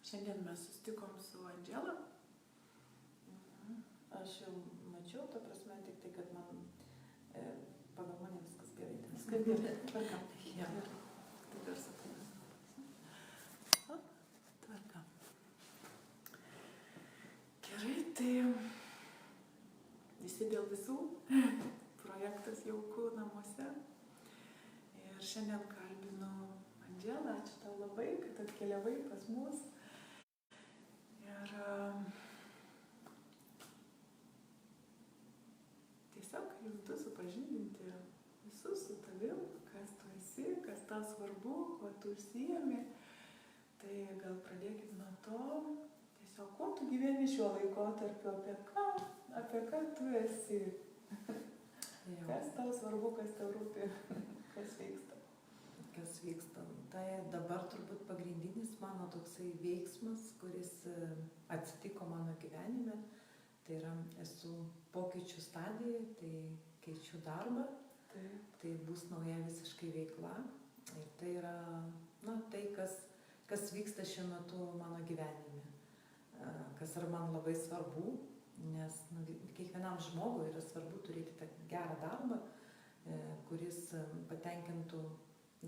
Šiandien mes susitikom su Andžela. Aš jau mačiau, ta prasme, tik tai, kad man pagal mane viskas gerai. Viskas gerai. Tvarka. Ja. Tai dar sakai. Tvarka. Gerai, tai visi dėl visų. Projektas Jauku namuose. Ir šiandien kalbinu Andželą. Ačiū tau labai, kad atkeliavai pas mus. Ir tiesiog rimtu supažindinti visus su tavim, kas tu esi, kas tau svarbu, kuo tu užsiemi. Tai gal pradėkime nuo to, tiesiog kuo tu gyveni šiuo laikotarpiu, apie ką tu esi. Kas tau svarbu, kas tau rūpi, kas vyksta. Kas vyksta. Tai dabar turbūt pagrindinis mano toksai veiksmas, kuris atsitiko mano gyvenime, tai yra esu pokyčių stadijoje, tai keičiu darbą, tai bus nauja visiškai veikla. Ir tai yra tai, kas vyksta šiuo metu mano gyvenime, kas yra man labai svarbu, nes kiekvienam žmogui yra svarbu turėti tą gerą darbą, kuris patenkintų,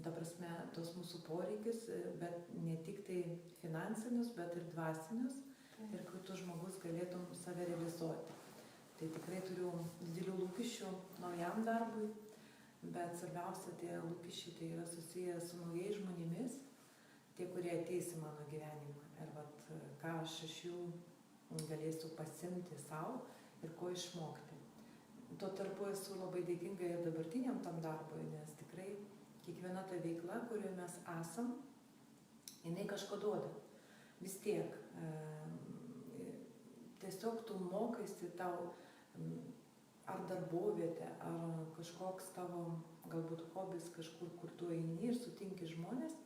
ta prasme, tos mūsų poreikius, bet ne tik tai finansinius, bet ir dvasinius, ir kad tu žmogus galėtum save realizuoti. Tai tikrai turiu didelių lūkesčių naujam darbui, bet svarbiausia, tie lūkesčiai tai yra susiję su naujais žmonėmis, tie, kurie ateis į mano gyvenimą. Ir ką aš iš jų galėsiu pasimti savo ir ko išmokti. Tuo tarpu esu labai dėkinga ir dabartiniam tam darbui, nes tikrai kiekviena ta veikla, kurioje mes esam, jinai kažko duoda. Vis tiek. Tiesiog tu mokaisi tau ar darbovietė, ar kažkoks tavo galbūt hobis kažkur, kur tu eini ir sutinki žmonės,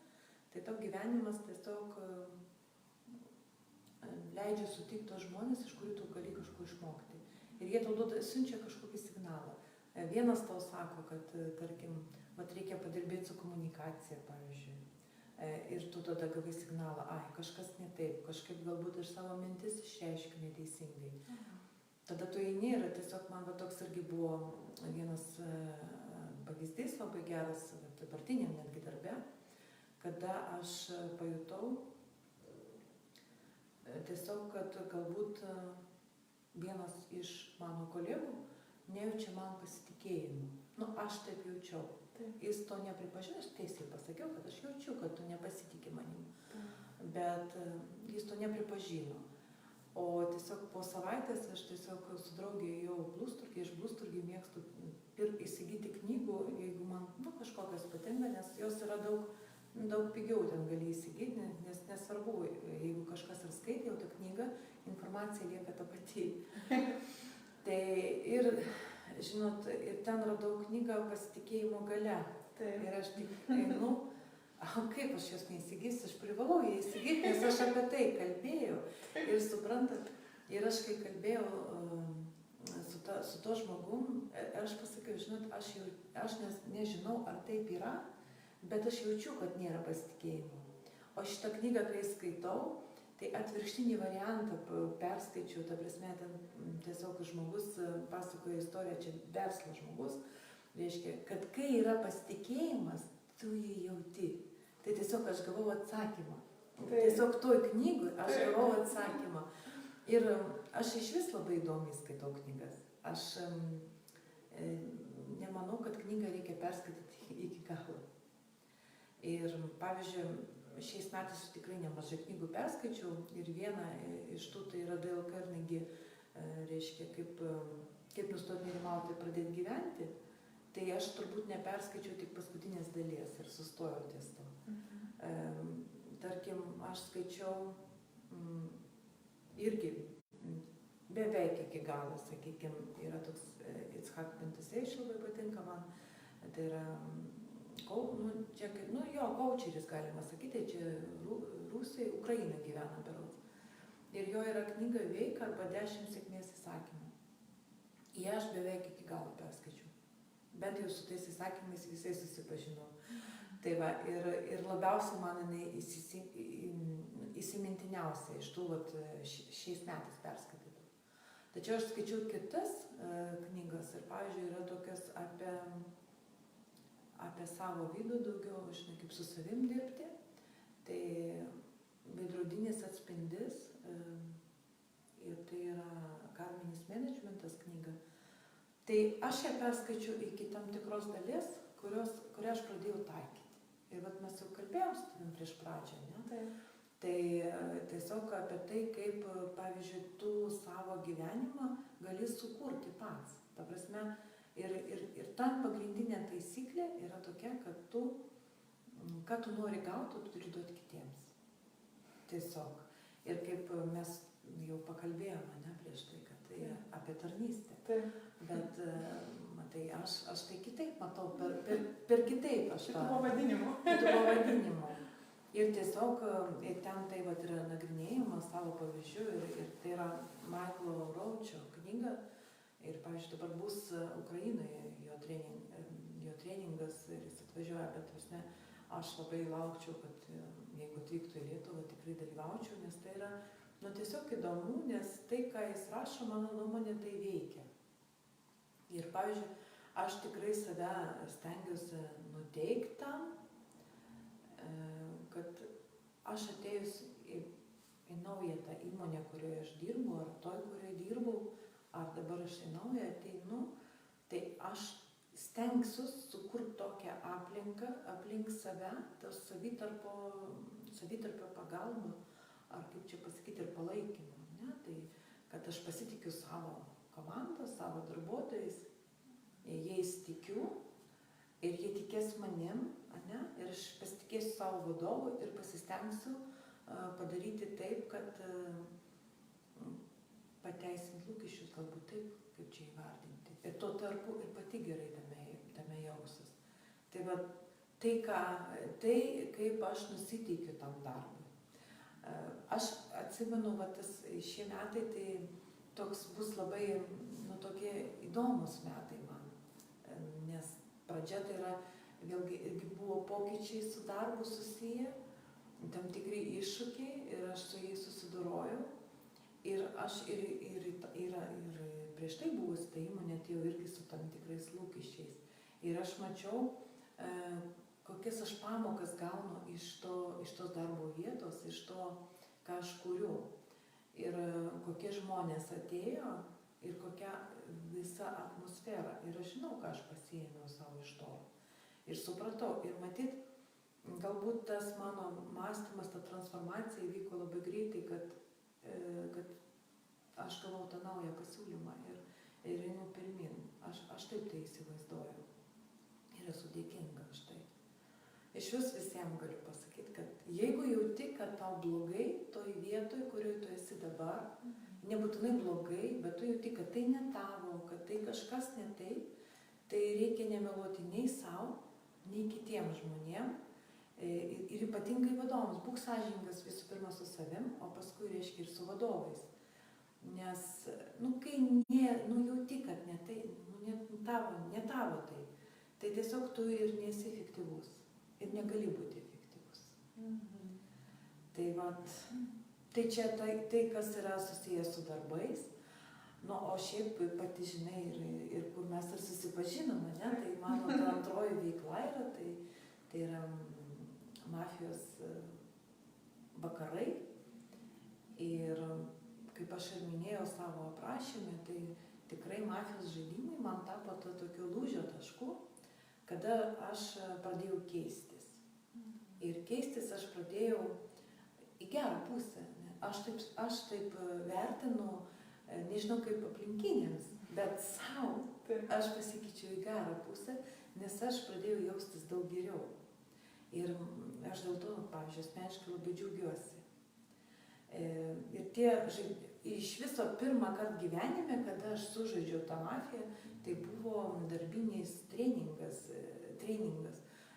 tai tau gyvenimas tiesiog leidžia sutikti tos žmonės, iš kurių tu gali kažko išmokti. Ir jie tau siunčia kažkokį signalą. Vienas tau sako, kad, tarkim, reikia padirbėti su komunikacija, pavyzdžiui. Ir tu tada gavai signalą, kažkas ne taip, kažkaip galbūt ir savo mintis išreiškiu neteisingai. Tada tu eini ir tiesiog man toks irgi buvo vienas pavyzdys labai geras, dabartiniam netgi darbe, kada aš pajutau tiesiog, kad galbūt vienas iš mano kolegų nejaučia man pasitikėjimo. Aš taip jaučiau. Jis to nepripažino, aš teisiai pasakiau, kad aš jaučiu, kad tu nepasitikė manim. Bet jis to nepripažino. O tiesiog po savaitės aš tiesiog su draugė ėjau Blusturgį, iš Blusturgį mėgstu įsigyti knygų, jeigu man kažkokios patinka, nes jos yra daug pigiau ten gali įsigyti, nes nesvarbu, jeigu kažkas ir skaitė jau tą knygą, informacija lieka ta pati. Tai ir, žinot, ir ten radau knygą Pasitikėjimo galia. Ir aš tik einu, kaip aš jos neįsigysiu, aš privalau ją įsigyti, nes aš apie tai kalbėjau. Ir suprantat, ir aš kai kalbėjau su to žmogum, aš pasakiau, žinot, aš nežinau, ar taip yra, bet aš jaučiu, kad nėra pasitikėjimo. O šitą knygą, kai skaitau, tai atvirkštinį variantą perskaičiau, ta prasme, ten tiesiog žmogus pasakoja istoriją, čia verslo žmogus, reiškia, kad kai yra pasitikėjimas, tu jį jauti. Tai tiesiog aš gavau atsakymą. Tiesiog toj knygui aš gavau atsakymą. Ir aš iš vis labai įdomiai skaitau knygas. Aš nemanau, kad knygą reikia perskaityti iki galo. Ir pavyzdžiui, šiais metais aš tikrai nemažai knygų perskaičiau ir viena iš tų tai yra Dale Carnegie, reiškia, kaip nustoti nerimauti ir pradėti gyventi. Tai aš turbūt neperskaičiau tik paskutinės dalies ir sustojau ties to. Tarkim, aš skaičiau irgi beveik iki galo, sakykime, yra toks Itzhak Bentusevičius labai patinka man, tai yra kaučeris galima sakyti, čia Rusai, Ukraina gyvena berods. Ir jo yra knyga Veik arba 10 sėkmės įsakymų. Ją aš beveik iki galo perskaičiau. Bent jau su tais įsakymais visai susipažinau. Tai va, ir labiausiai man jinai įsimintiniausia iš tų šiais metais perskaitytų. Tačiau aš skaičiau kitas knygas ir, pavyzdžiui, yra tokias apie savo vidų daugiau, žinai, kaip su savim dirbti. Tai veidrodinis atspindis ir tai yra karminis managementas knyga. Tai aš ją perskaičiau iki tam tikros dalies, kurią aš pradėjau taikyti. Ir mes jau kalbėjom su tavim prieš pradžią, ne? Tai tiesiog apie tai, kaip, pavyzdžiui, tu savo gyvenimą gali sukurti pats. Ta prasme, ir ta pagrindinė taisyklė yra tokia, kad ką tu nori gauti, tu turi duoti kitiems. Tiesiog. Ir kaip mes jau pakalbėjome, ne, prieš tai, kad tai apie tarnystę. Bet, matai, aš tai kitaip matau, per kitaip aš tą. Kitų pavadinimų. Ir tiesiog, ir ten tai yra nagrinėjimas savo pavyzdžių, ir tai yra Michaelo Roacho knyga. Ir, pavyzdžiui, dabar bus Ukrainoje jo treningas ir jis atvažiuoja, bet aš labai laukčiau, kad jeigu atvyktų į Lietuvą, tikrai dalyvaučiau, nes tai yra tiesiog įdomu, nes tai, ką jis rašo, mano nuomonė, tai veikia. Ir, pavyzdžiui, aš tikrai save stengiuosi nuteikti tam, kad aš atėjus į naują tą įmonę, kurioje aš dirbu, ar toj, kurioje dirbau, ar dabar aš į naują ateinu, tai aš stengsiu sukurti tokią aplinką, aplink save, tas savitarpio pagalbą, ar kaip čia pasakyti, ir palaikymą, ne? Tai, kad aš pasitikiu savo komandą, savo darbuotojais, jais tikiu ir jie tikės manim, ne? Ir aš pasitikėsiu savo vadovu ir pasistengsiu padaryti taip, kad pateisinti lūkesčius, galbūt taip, kaip čia įvardinti. Ir tuo tarpu ir pati gerai tame jausis. Tai kaip aš nusiteikiu tam darbui. Aš atsimenu, šie metai tai toks bus labai, tokie įdomus metai man. Nes pradžia tai yra, vėlgi, irgi buvo pokyčiai su darbu susiję, tam tikri iššūkiai ir aš su jais susidorojau. Ir aš ir prieš tai buvusi ta įmonė atėjau irgi su tam tikrais lūkesčiais. Ir aš mačiau, kokias aš pamokas gaunu iš tos darbo vietos, iš to, ką aš kuriu. Ir kokie žmonės atėjo ir kokia visa atmosfera. Ir aš žinau, ką aš pasiėmiau savo iš to. Ir supratau. Ir matyt, galbūt tas mano mąstymas, ta transformacija įvyko labai greitai, kad aš gavau tą naują pasiūlymą ir einu pirmin. Aš taip tai įsivaizduoju. Ir esu dėkinga už tai. Iš vis visiems galiu pasakyti, kad jeigu jauti, kad tau blogai toj vietoj, kurioje tu esi dabar, nebūtinai blogai, bet tu jauti, kad tai ne tavo, kad tai kažkas ne taip, tai reikia nemeluoti nei savo, nei kitiems žmonėms. Ir ypatingai vadovams. Būk sąžiningas visų pirma su savim, o paskui reiškia ir su vadovais. Nes, kai jauti, kad ne tavo tai, tai tiesiog tu ir nesi efektyvus. Ir negali būti efektyvus. Tai čia tai, kas yra susijęs su darbais. O šiaip pati žinai ir kur mes ir susipažinome, ne? Tai mano ta antroji veikla yra, tai yra mafijos vakarai. Ir kaip aš ir minėjau savo aprašymę, tai tikrai mafijos žaidimai man tapo tokiu lūžio tašku, kada aš pradėjau keistis. Ir keistis aš pradėjau į gerą pusę. Aš taip vertinu, nežinau kaip aplinkiniams, bet savo aš pasikeičiau į gerą pusę, nes aš pradėjau jaustis daug geriau. Ir aš dėl to, pavyzdžiui, asmeniškai labai džiaugiuosi. Ir iš viso pirmą kartą gyvenime, kada aš sužaidžiau tą mafiją, tai buvo darbinis treningas.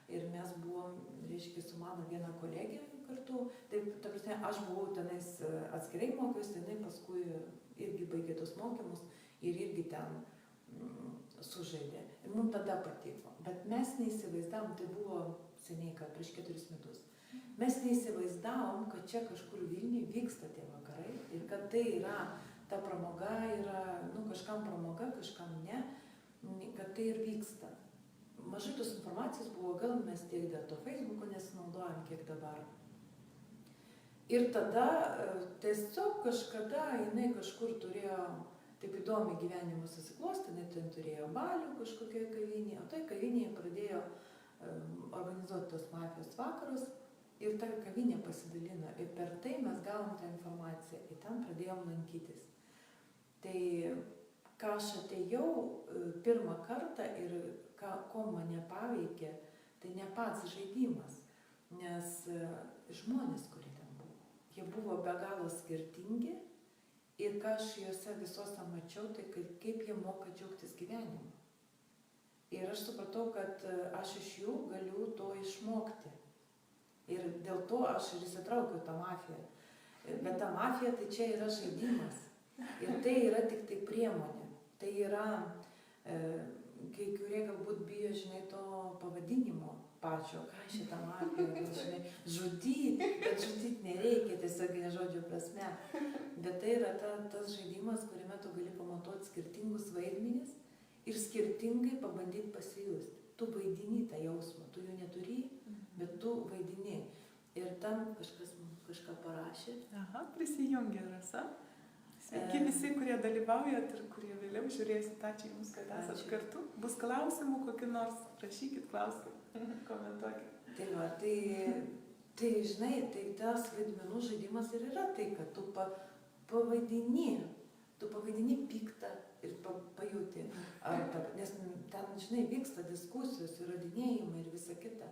Ir mes buvom, reiškia, su mano viena kolegė kartu. Taip, ta prasme, aš buvau tenais atskirai mokiausi, jinai paskui irgi baigė tos mokymus ir irgi ten sužaidė. Ir mums tada patiko. Bet mes neįsivaizdavom, tai buvo seniai, kad prieš 4 metus. Mes neįsivaizdavom, kad čia kažkur Vilniuje vyksta tie vakarai ir kad tai yra, ta pramoga yra, kažkam pramoga, kažkam ne, kad tai ir vyksta. Mažai tos informacijos buvo, gal mes tiek dėl to Facebooko nesinaudojam, kiek dabar. Ir tada tiesiog kažkada jinai kažkur turėjo, taip įdomiai gyvenimą susiklosti, jinai ten turėjo balių kažkokioje kavinėje, o tai kavinėje pradėjo organizuoti tos mafijos vakarus ir ta kavinė pasidalino. Ir per tai mes gavom tą informaciją ir ten pradėjom lankytis. Tai ką aš atėjau pirmą kartą ir ko mane paveikė, tai ne pats žaidimas, nes žmonės, kurie ten buvo, jie buvo be galo skirtingi ir ką aš juose visose mačiau, tai kaip jie moka džiaugtis gyvenimu. Ir aš supratau, kad aš iš jų galiu to išmokti. Ir dėl to aš ir įsitraukiau tą mafiją. Bet ta mafija tai čia yra žaidimas. Ir tai yra tik tai priemonė. Tai yra, kai kurie galbūt bijo, žinai, to pavadinimo pačio, ką šitą mafiją, žinai, žudyti, bet žudyti nereikia, tiesiog ne žodžio prasme. Bet tai yra tas žaidimas, kuriame tu gali pamatuoti skirtingus vaidmenis ir skirtingai pabandyti pasijusti. Tu vaidini tą jausmą, tu jo neturi, bet tu vaidini. Ir tam kažkas kažką parašė. Aha, prisijungė Rasa. Sveiki visi, kurie dalyvaujat ir kurie vėliau žiūrėsit. Ačiū Jums, kad esat kartu. Bus klausimų kokių nors, rašykit, klauskit, komentuokit. Tai va, tai žinai, tai tas vaidmenų žaidimas ir yra tai, kad tu pavaidini piktą ir pajauti. Nes ten, žinai, vyksta diskusijos, įrodinėjimai ir visa kita.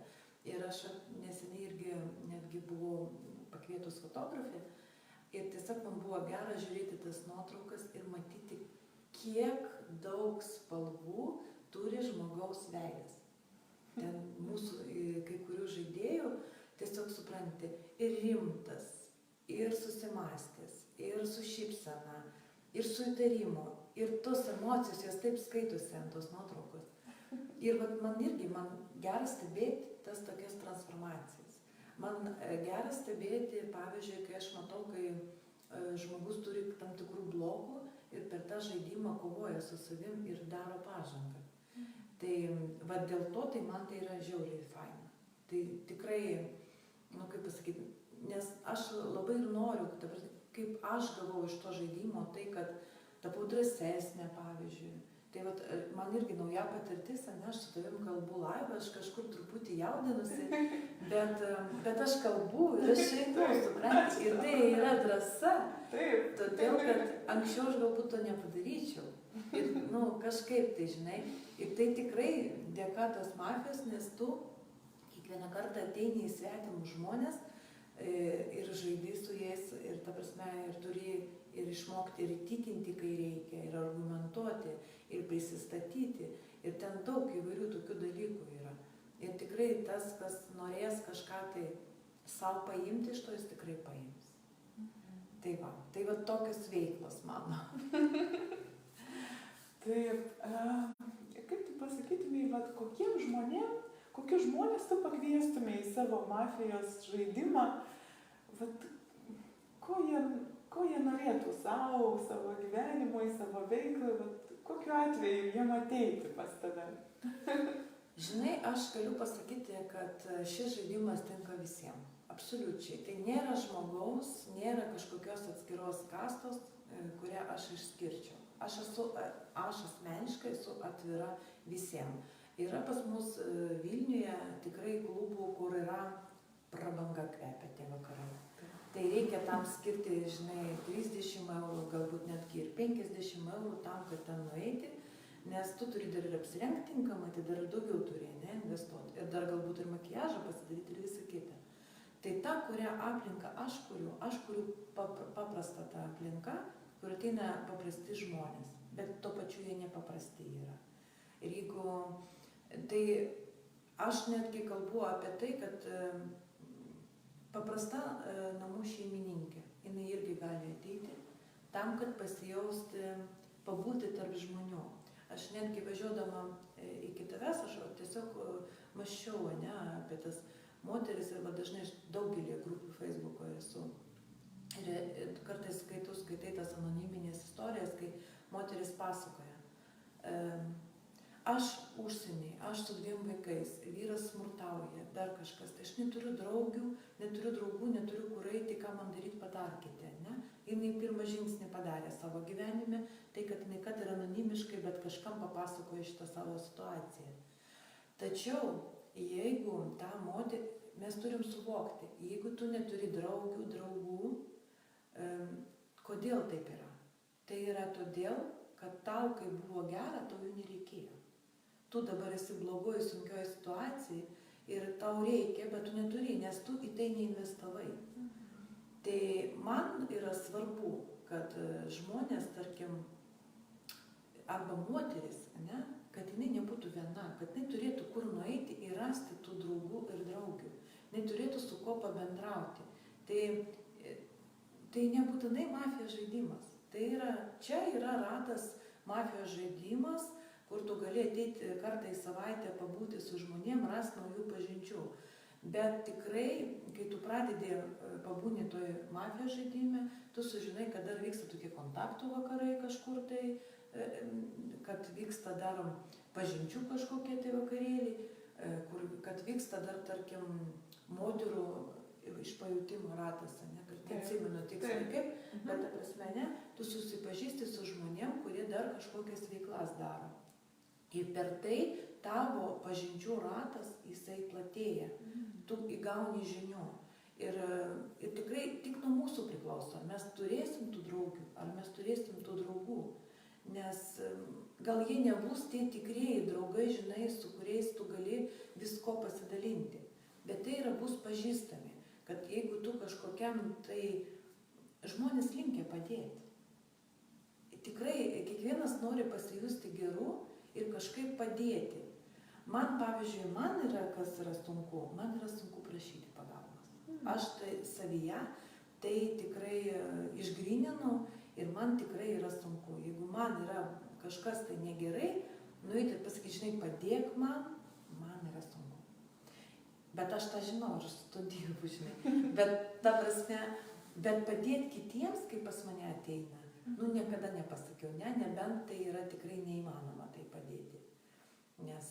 Ir aš neseniai irgi netgi buvau pakvietus fotografę ir tiesiog man buvo gera žiūrėti tas nuotraukas ir matyti, kiek daug spalvų turi žmogaus veidas. Ten mūsų kai kurių žaidėjų tiesiog supranti ir rimtas, ir susimąstęs, ir su šypsena, ir su įtarimu. Ir tos emocijos, jos taip skaitosi ant tos nuotraukos. Ir man gera stebėti tas tokias transformacijas. Man gera stebėti, pavyzdžiui, kai aš matau, kai žmogus turi tam tikrų blokų ir per tą žaidimą kovoja su savim ir daro pažangą. Tai dėl to tai man tai yra žiauriai faina. Tai tikrai, kaip pasakyti, nes aš labai ir noriu, kaip aš gavau iš to žaidimo, tai kad tapau drąsesnė, pavyzdžiui. Tai man irgi nauja patirtis, aš su tavim kalbu laivą, aš kažkur truputį jaudinusi, bet aš kalbu ir aš einu, supranti, ir tai yra drąsa. Todėl, kad anksčiau aš galbūt to nepadaryčiau. Ir, kažkaip tai, žinai, ir tai tikrai dėka tos mafijos, nes tu kiekvieną kartą ateini į svetimus žmonės ir žaidi su jais, ir ta prasme, ir turi ir išmokti, ir įtikinti, kai reikia, ir argumentuoti, ir prisistatyti. Ir ten daug įvairių tokių dalykų yra. Ir tikrai tas, kas norės kažką tai savo paimti iš to, jis tikrai paims. Tai va tokios veiklos mano. Taip, kaip tu pasakytumai, kokius žmonės tu pakviestumai į savo mafijos žaidimą, ko jie norėtų savo gyvenimui, savo veiklai, kokiu atveju jiem ateiti pas tave? Žinai, aš galiu pasakyti, kad šis žaidimas tinka visiems. Absoliučiai. Tai nėra žmogaus, nėra kažkokios atskiros kastos, kurią aš išskirčiau. Aš asmeniškai esu atvira visiems. Yra pas mus Vilniuje tikrai klubų, kur yra prabanga kvepia tie vakarai. Tai reikia tam skirti, žinai, 30 eurų, galbūt netgi ir 50 eurų tam, kad ten nueiti, nes tu turi dar ir apsirengti tinkamai, tai dar ir daugiau turi, investuoti. Ir dar galbūt ir makiažą pasidaryti ir visą kitą. Tai ta, kurią aplinką aš kuriu paprastą tą aplinką, kur ateina paprasti žmonės, bet tuo pačiu jie nepaprasti yra. Ir jeigu, tai aš netgi kalbu apie tai, kad paprasta namų šeimininkė, jinai irgi gali ateiti tam, kad pasijausti, pabūti tarp žmonių. Aš netgi važiuodama iki tavęs, aš tiesiog mąsčiau apie tas moteris ir dažnai aš daugelį grupių Facebook'o esu. Ir kartais skaitai tas anoniminės istorijas, kai moteris pasakoja. Aš užsienį, aš su 2 vaikais, vyras smurtauja, dar kažkas, tai aš neturiu draugų, neturiu kur eiti, ką man daryti, patarkite. Ne? Jinai pirmą žingsnį padarė savo gyvenime, tai kad jinai kad ir anonimiškai, bet kažkam papasakoja šitą savo situaciją. Tačiau, jeigu tą moterį, mes turim suvokti, jeigu tu neturi draugų, kodėl taip yra? Tai yra todėl, kad tau, kai buvo gera, tau jų nereikėjo. Tu dabar esi blogoje, sunkioje situacijoje ir tau reikia, bet tu neturi, nes tu į tai neinvestavai. Tai man yra svarbu, kad žmonės, tarkim, arba moteris, ne, kad jinai nebūtų viena, kad jinai turėtų kur nueiti ir rasti tų draugų ir draugių. Jinai turėtų su kuo pabendrauti. Tai nebūtinai mafijos žaidimas. Čia yra ratas mafijos žaidimas, kur tu gali ateiti kartą į savaitę, pabūti su žmonėm, rasti naujų pažinčių. Bet tikrai, kai tu pradedi pabūni toj mafijos žaidime, tu sužinai, kad dar vyksta tokie kontaktų vakarai kažkur tai, kad vyksta dar pažinčių kažkokie tai vakarėliai, kad vyksta dar, tarkim, moterų išpajutimo ratas, ne, kad neatsimenu tiksliai kaip, bet ta prasme, ne, tu susipažįsti su žmonėm, kurie dar kažkokias veiklas daro. Ir per tai tavo pažinčių ratas, jisai platėja, tu įgauni žinių. Ir tikrai tik nuo mūsų priklauso, ar mes turėsim tų draugių, ar mes turėsim tų draugų. Nes gal jie nebus tie tikrieji draugai, žinai, su kuriais tu gali visko pasidalinti. Bet tai bus pažįstami, kad jeigu tu kažkokiam, tai žmonės linkę padėti. Tikrai kiekvienas nori pasijusti geru ir kažkaip padėti. Man, pavyzdžiui, kas yra sunku, man yra sunku prašyti pagalbos. Aš tai savyje, tai tikrai išgryninu ir man tikrai yra sunku. Jeigu man yra kažkas tai negerai, nueiti ir pasakyti, žinai, padėk man yra sunku. Bet aš tą žinau, aš su to dirbu, žinai. Bet ta prasme, bet padėti kitiems, kai pas mane ateina, niekada nepasakiau, nebent tai yra tikrai neįmanoma tai padėti. Nes,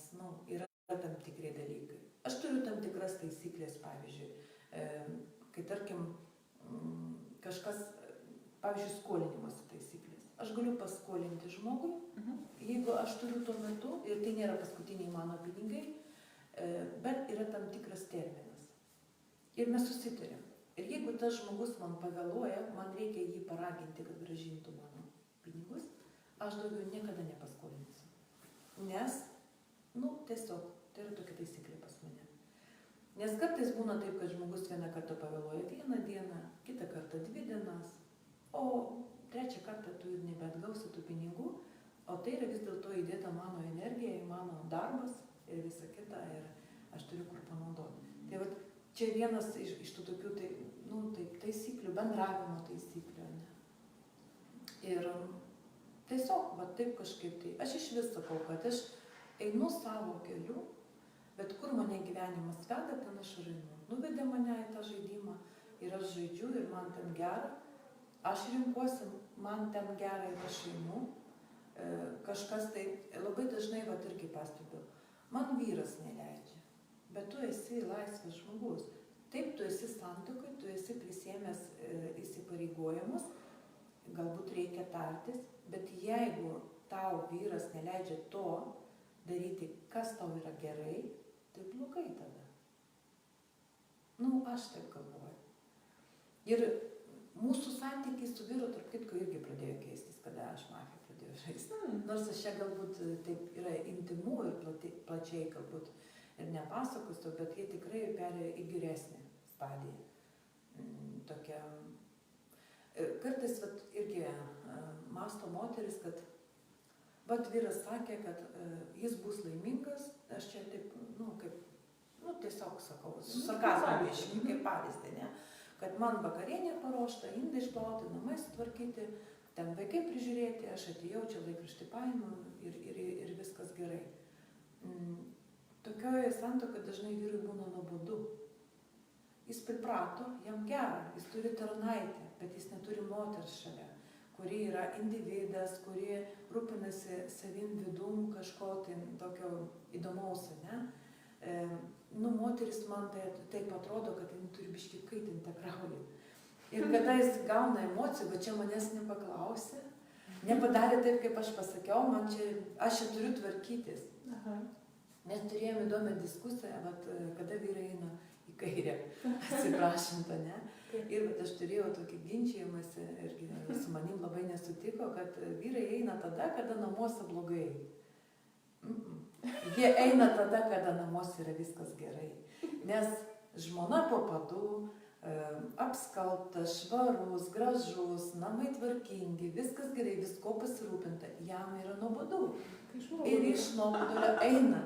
yra tam tikri dalykai. Aš turiu tam tikras taisyklės, pavyzdžiui, kai tarkim kažkas, pavyzdžiui, skolinimosi taisyklės. Aš galiu paskolinti žmogui, jeigu aš turiu tuo metu, ir tai nėra paskutiniai mano pinigai, bet yra tam tikras terminas. Ir mes susitarėm. Ir jeigu tas žmogus man pavėluoja, man reikia jį paraginti, kad grąžintų mano pinigus, aš daugiau niekada nepaskolinsiu. Nes, tiesiog, tai yra tokia taisyklė pas mane. Nes kartais būna taip, kad žmogus vieną kartą pavėluoja 1 dieną, kitą kartą 2 dienas, o 3 kartą tu ir nebeatgausi tų pinigų, o tai yra vis dėlto įdėta mano energija, mano darbas ir visa kita, ir aš turiu kur panaudoti. Tai vat, čia vienas iš tų tokių taisyklių, bendravimo taisyklių. Ne? Ir tiesiog, taip kažkaip tai, aš iš vis sakau, kad aš einu savo keliu, bet kur mane gyvenimas veda, ten aš ir einu. Nuvedė mane į tą žaidimą ir aš žaidžiu ir man ten gera. Aš rinkuosi, man ten gera ir aš einu. Kažkas tai labai dažnai irgi pastebiu. Man vyras neleidžia, bet tu esi laisvas žmogus. Taip, tu esi santuokai, tu esi prisiėmęs įsipareigojimus, galbūt reikia tartis, bet jeigu tau vyras neleidžia to daryti, kas tau yra gerai, tai blogai tada. Aš taip galvoju. Ir mūsų santykiai su vyru, tarp kitko, irgi pradėjo keistis, kada aš mafiją pradėjau žaisti. Nors aš čia galbūt taip yra intimu ir plačiai galbūt ir nepasakosiu, bet jie tikrai perėjo į geresnį stadiją. Tokia. Kartais irgi mąsto moteris, kad vyras sakė, kad jis bus laimingas, aš čia taip, tiesiog sakau, su sarkazmu biškį, kaip pavyzdį, ne? Kad man vakarienė paruošta, indai išplauti, namai sutvarkyti, ten vaikai prižiūrėti, aš atėjau, čia laikraštį paimu ir viskas gerai. Tokioje santuokoje dažnai vyrui būna nuobodu. jis priprato, jam gera, jis turi tarnaitę, bet jis neturi moters šalia, kuri yra individas, kuri rūpinasi savim vidum kažko tai tokio įdomaus, ne? Moteris man taip atrodo, kad jis turi biškį kaitinti kraują. Ir kada jis gauna emocijų, bet čia manęs nepaklausė, nepadarė taip, kaip aš pasakiau, aš čia turiu tvarkytis. Aha. Mes turėjome įdomią diskusiją, kada vyrai eina į kairę, atsiprašant, ne? Ir aš turėjau tokį ginčijimąsi ir su manim labai nesutiko, kad vyrai eina tada, kada namuose blogai. Jie eina tada, kada namuose yra viskas gerai. Nes žmona po padu, apskalbtas, švarus, gražus, namai tvarkingi, viskas gerai, visko pasirūpinta, jam yra nuobodu. Ir iš nuobodulio eina.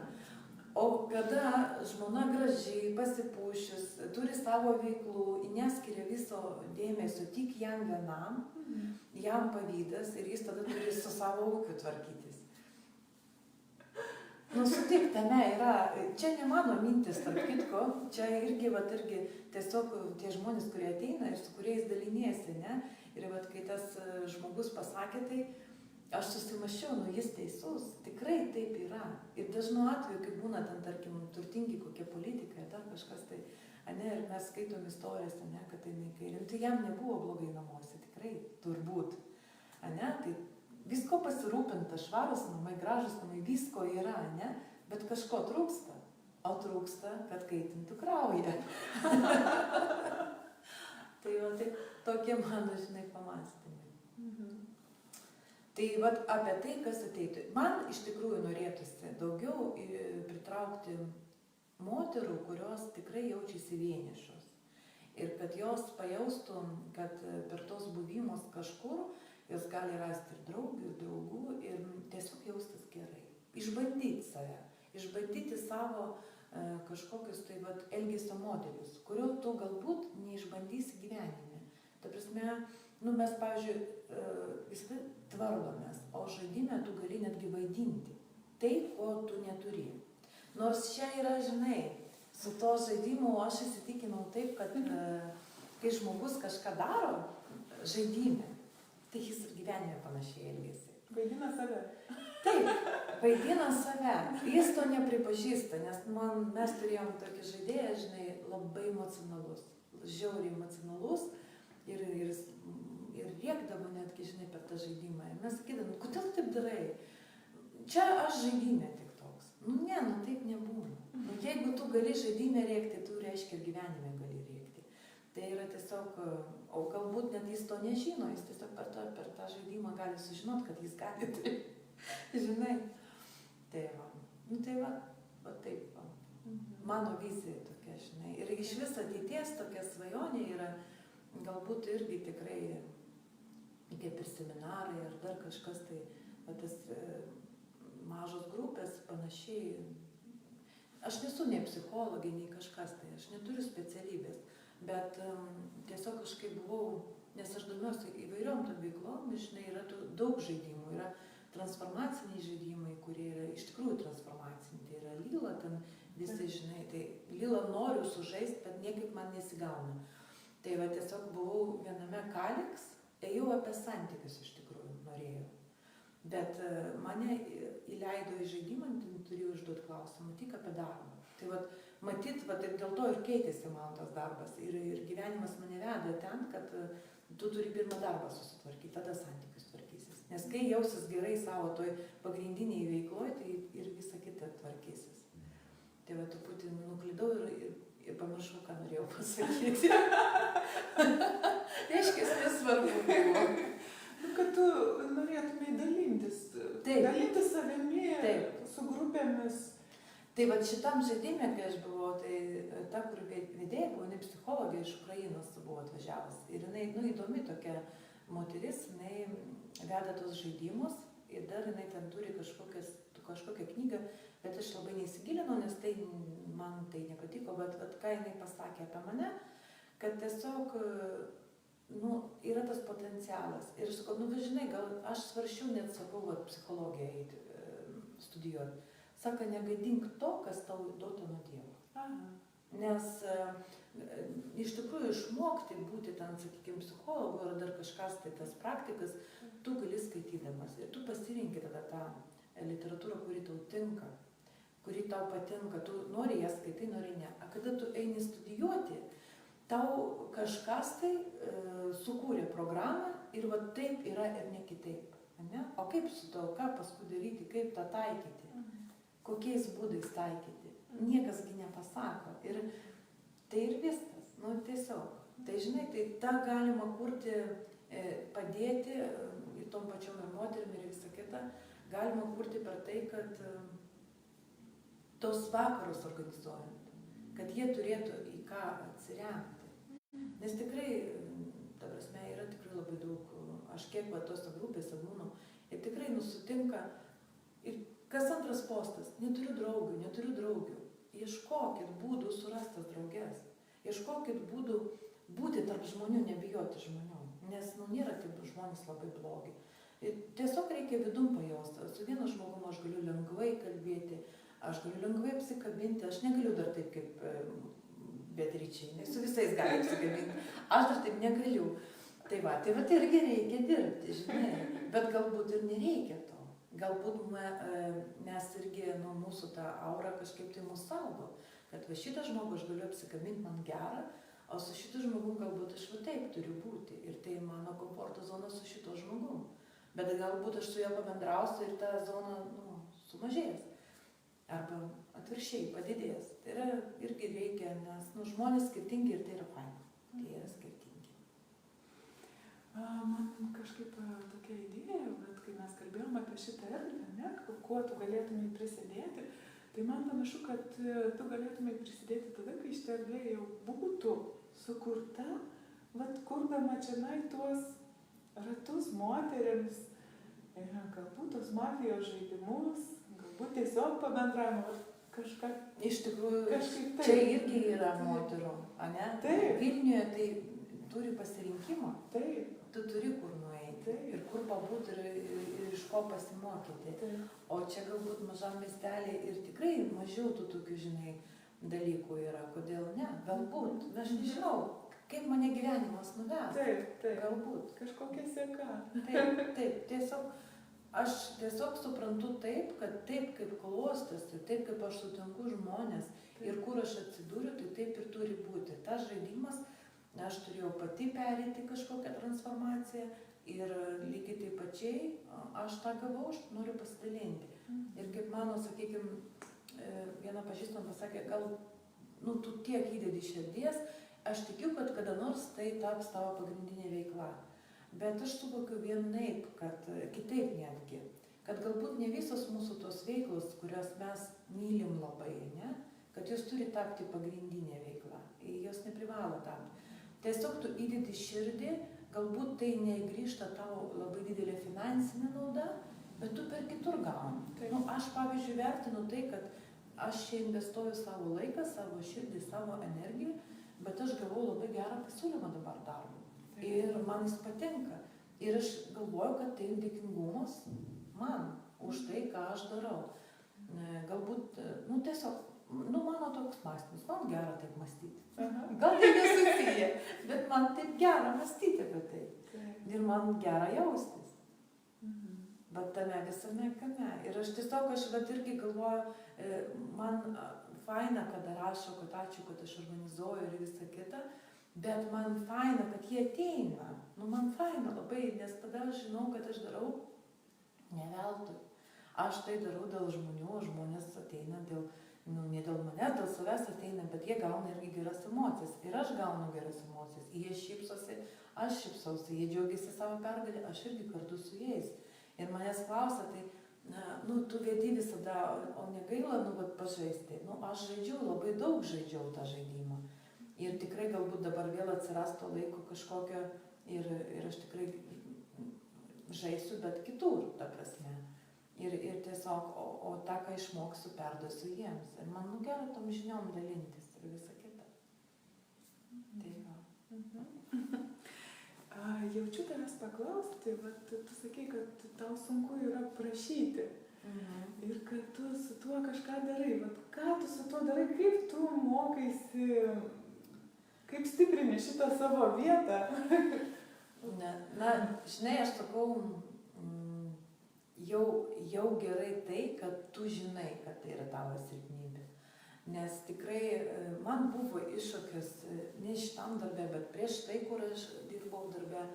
O kada žmona gražiai, pasipūšius, turi savo veiklų, neskiria viso dėmesio tik jam vienam, jam pavydas ir jis tada turi su savo ūkiu tvarkytis. Sutik, tame yra, čia ne mano mintis, tarp kitko, čia irgi tiesiog tie žmonės, kurie ateina ir su kuriais daliniesi, ne? Ir kai tas žmogus pasakė, tai aš susimaščiau, jis teisus, tikrai taip yra. Ir dažnu atveju, kai būna ten, tarkim, turtingi kokie politikai, dar kažkas tai, ir mes skaitom istorijas, kad tai kairė, tai jam nebuvo blogai namuose, tikrai, turbūt. Tai visko pasirūpinta, švarus namai, gražus namai, visko yra, bet kažko trūksta. O trūksta, kad kaitintų kraują. Tai tokie mano, pamąstymai. Tai apie tai, kas ateitų. Man iš tikrųjų norėtųsi daugiau pritraukti moterų, kurios tikrai jaučiasi vienišos. Ir kad jos pajaustų, kad per tos buvimus kažkur jos gali rasti ir draugių, ir draugų, ir tiesiog jaustis gerai. Išbandyti save, išbandyti savo kažkokius elgesio modelius, kurio tu galbūt neišbandysi gyvenime. Ta prasme, mes, pavyzdžiui, visą tvardomės, o žaidime tu gali netgi vaidinti tai, ko tu neturi. Nors čia yra, su to žaidimu aš įsitikinau taip, kad kai žmogus kažką daro žaidime, tai jis ir gyvenime panašiai elgiasi. Vaidina save. Taip, vaidina save. Jis to nepripažįsta, nes mes turėjom tokį žaidėją, labai emocionalus, žiauriai emocionalus ir rėkdavo netgi, per tą žaidimą. Ir mes sakydavom, kodėl taip darai? Čia aš žaidime tik toks. Taip nebūna. Jeigu tu gali žaidime rėkti, tu reiškia ir gyvenime gali rėkti. Tai yra tiesiog, o galbūt net jis to nežino, jis tiesiog per tą žaidimą gali sužinoti, kad jis gali taip. Tai taip. Mano vizija tokia, Ir iš vis ateities tokia svajonė yra, galbūt irgi tikrai kaip ir seminarai ar dar kažkas, tai tas mažos grupės panašiai. Aš nesu nei psichologė, nei kažkas, tai aš neturiu specialybės, bet tiesiog kažkaip buvau, nes aš domiuosi įvairiom tom veiklom, yra daug žaidimų, yra transformaciniai žaidimai, kurie yra iš tikrųjų transformaciniai, tai yra Lila, ten visi tai Lila noriu sužaisti, bet niekaip man nesigauna. Tai tiesiog buvau viename Kalix, ėjau apie santykius iš tikrųjų, norėjau. Bet mane įleido į žaidimą, turėjau užduoti klausimą tik apie darbą. Tai matyt, ir dėl to ir keitėsi man tas darbas. Ir gyvenimas mane veda ten, kad tu turi pirmą darbą susitvarkyti, tada santykius tvarkysis. Nes kai jausis gerai savo toj pagrindiniai veikloj, tai ir visa kita tvarkysis. Tai truputį nuklydau ir pamiršau, ką norėjau pasakyti. Reiškia, nesvarbu buvo. Kad tu norėtumai dalintis. Taip. Dalintis savimi, taip, su grupėmis. Tai šitam žaidime, kai aš buvau, tai ta, kur vedėja buvo, jinai psichologė iš Ukrainos buvo atvažiavus. Ir jinai, įdomi tokia moteris, jinai veda tos žaidimus ir dar jinai ten turi kažkokią knygą, bet aš labai neįsigilinau, nes man tai nepatiko, bet ką jinai pasakė apie mane, kad tiesiog yra tas potencialas. Ir aš sakau, gal aš svarsčiau net psichologiją eiti studijuoti. Sako, negadink to, kas tau duota nuo Dievo. Nes iš tikrųjų išmokti būti ten, sakykime, psichologu ar dar kažkas, tai tas praktikas, tu gali skaitydamas ir tu pasirinki tada tą literatūrą, kuri tau tinka, kuri tau patinka, tu nori ją skaitai, nori ne. A kada tu eini studijuoti, tau kažkas tai sukūrė programą ir va taip yra ir ne kitaip. Ne? O kaip su to, ką paskui daryti, kaip tą taikyti, kokiais būdais taikyti, niekasgi nepasako. Ir tai ir viskas, nu tiesiog. Tai žinai, tai tą galima kurti, padėti ir tom pačiom ir moterim ir visą kitą, galima kurti per tai, kad tos vakarus organizuojant, kad jie turėtų į ką atsiremti. Nes tikrai, ta prasme, yra tikrai labai daug, aš kiek va tose grupėse būnu, ir tikrai nusutinka, ir kas antras postas, neturiu draugių, ieškokit būdų surasti tas drauges, ieškokit būdų būti tarp žmonių, nebijoti žmonių, nes nėra taip žmonės labai blogi. Ir tiesiog reikia vidum pajausti, su vienu žmogumu aš galiu lengvai kalbėti, aš galiu lengvai apsikabinti, aš negaliu dar taip kaip Beatričė, ne su visais gali apsikabinti, aš dar taip negaliu. Tai irgi reikia dirbti, žinai, bet galbūt ir nereikia to. Galbūt mes irgi, mūsų tą aurą kažkaip tai mūsų saugo, kad va šitą žmogų aš galiu apsikabinti, man gerą, o su šitu žmogum galbūt aš va taip turiu būti ir tai mano komforto zona su šito žmogum. Bet galbūt aš su juo pabendrausiu ir ta zona, sumažės. Arba atvirkščiai padidės. Tai yra irgi reikia, nes žmonės skirtingi ir tai yra faina. Tai yra skirtingi. Man kažkaip tokia idėja, bet kai mes kalbėjom apie šitą erdvę, ne, kuo tu galėtumai prisidėti, tai man panašu, kad tu galėtumai prisidėti tada, kai šitą erdvę jau būtų sukurta, kurdama čia tuos ratus moteriams, galbūt tos mafijos žaidimus, galbūt tiesiog pabendravimą, kažką. Iš tikrųjų, kažkaip taip. Čia irgi yra moterų, ane? Taip. Vilniuje tai turi pasirinkimą. Taip. Tu turi kur nueiti. Taip. Ir kur pabūti ir iš ko pasimokyti. Taip. O čia galbūt mažam miestelį ir tikrai mažiau tų tokių, žinai, dalykų yra. Kodėl ne? Galbūt. Aš nežinau, kaip mane gyvenimas nuves. Taip. Galbūt. Kažkokia seka. Taip. Tiesiog. Aš tiesiog suprantu taip, kad taip kaip klostosi, taip kaip aš sutinku žmonės ir kur aš atsidūriu, tai taip ir turi būti. Tas žaidimas, aš turėjau pati perėti kažkokią transformaciją ir lygiai taip pačiai aš tą gavau, aš noriu pasidalinti. Ir kaip mano, sakykime, viena pažįstama pasakė, gal tu tiek įdedi širdies, aš tikiu, kad kada nors tai taps tavo pagrindinė veikla. Bet aš suvokiu vienaip, kad kitaip netgi, kad galbūt ne visos mūsų tos veiklos, kurias mes mylim labai, ne, kad jos turi tapti pagrindinė veikla, jos neprivalo tapti. Tiesiog tu įdedi širdį, galbūt tai negrįžta tau labai didelė finansinė nauda, bet tu per kitur gauni. Aš pavyzdžiui vertinu tai, kad aš čia investuoju savo laiką, savo širdį, savo energiją, bet aš gavau labai gerą pasiūlymą dabar darbui. Ir man jis patinka. Ir aš galvoju, kad tai dėkingumas man už tai, ką aš darau. Galbūt, tiesiog, mano toks mąstymas, man gera taip mąstyti. Gal tai nesusiję, bet man taip gera mąstyti apie tai. Ir man gera jaustis. Bet tame visame kame. Ir aš tiesiog, irgi galvoju, man faina, kada rašo, kad ačiū, kad aš organizuoju ir visą kitą. Bet man faina, kad jie ateina. Man faina labai, nes tada aš žinau, kad aš darau ne veltui. Aš tai darau dėl žmonių, žmonės ateina dėl, ne dėl manęs, dėl savęs ateina, bet jie gauna irgi geras emocijas. Ir aš gaunu geras emocijas. Jie šypsosi, aš šypsausi, jie džiaugiasi savo pergalę, aš irgi kartu su jais. Ir manęs klausia, tai, tu vedi visada, o negaila, pažaisti. Aš žaidžiau, labai daug žaidžiau tą žaidimą. Ir tikrai galbūt dabar vėl atsirastų laiko kažkokio ir aš tikrai žaisiu, bet kitur, ta prasme. Ir tiesiog, o tą, ką išmoksiu, perduosiu jiems. Ir man gera tom žiniom dalintis ir visą kitą. Tai va. Jaučiu tavęs paklausti, tu sakei, kad tau sunku yra prašyti. Ir kad tu su tuo kažką darai. Ką tu su tuo darai, kaip tu mokaisi Kaip stiprini šitą savo vietą? Na, žinai, aš sakau, jau gerai tai, kad tu žinai, kad tai yra tavo silpnybė. Nes tikrai man buvo iššūkis, ne šitam darbė, bet prieš tai, kur aš dirbau darbę.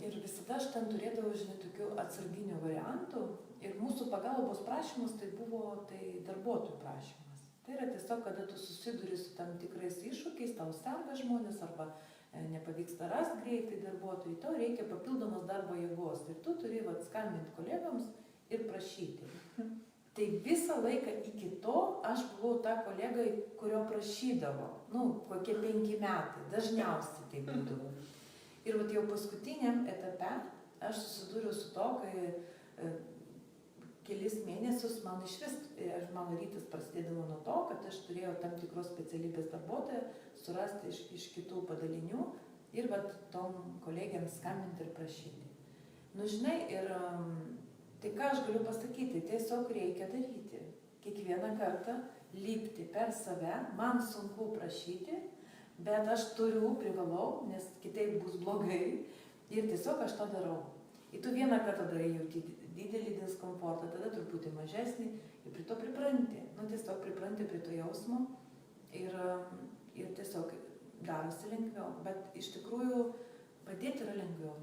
Ir visada aš ten turėdavau, žinai, tokių atsarginių variantų. Ir mūsų pagalbos prašymas tai buvo darbuotojų prašymas. Tai yra tiesiog, kada tu susiduri su tam tikrais iššūkiais, tau serga žmonės arba nepavyksta rasti greitai darbuotojai, tau reikia papildomos darbo jėgos. Ir tu turi skambinti kolegams ir prašyti. Tai visą laiką iki to aš buvau ta kolega, kurio prašydavo. Kokie 5 metai, dažniausiai tai būdavo. Ir jau paskutiniam etape aš susidūriau su to, kai kelis mėnesius mano rytas prasidėdavo nuo to, kad aš turėjau tam tikros specialybės darbuotoją surasti iš kitų padalinių ir tom kolegiams skambinti ir prašyti. Žinai, ir tai ką aš galiu pasakyti, tiesiog reikia daryti. Kiekvieną kartą lipti per save, man sunku prašyti, bet aš privalau, nes kitaip bus blogai ir tiesiog aš tą darau. Ir tu vieną kartą darai jauti didelį diskomfortą, tada truputį mažesnį ir prie to pripranti. Tiesiog pripranti prie to jausmo ir tiesiog darosi lengviau. Bet iš tikrųjų padėti yra lengviau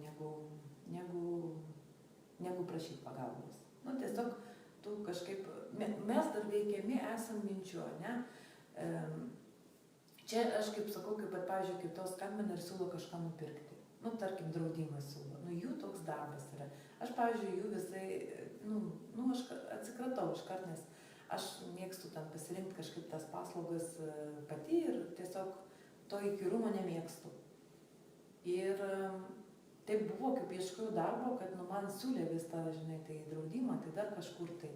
negu prašyti pagalbos. Tiesiog tu kažkaip, mes dar veikiami esam minčių, ne? Čia aš kaip sakau, pavyzdžiui, kaip tau skambina ir siūlo kažką nupirkti. Tarkim, draudimą siūlo. Jų toks darbas yra. Aš, pavyzdžiui, jų visai, aš atsikratau iškart, nes aš mėgstu ten pasirinkti kažkaip tas paslaugas pati ir tiesiog to įkyrumo nemėgstu. Ir taip buvo, kaip ieškojau darbo, kad man siūlė vis tą, žinai, tai draudimą, tai dar kažkur tai.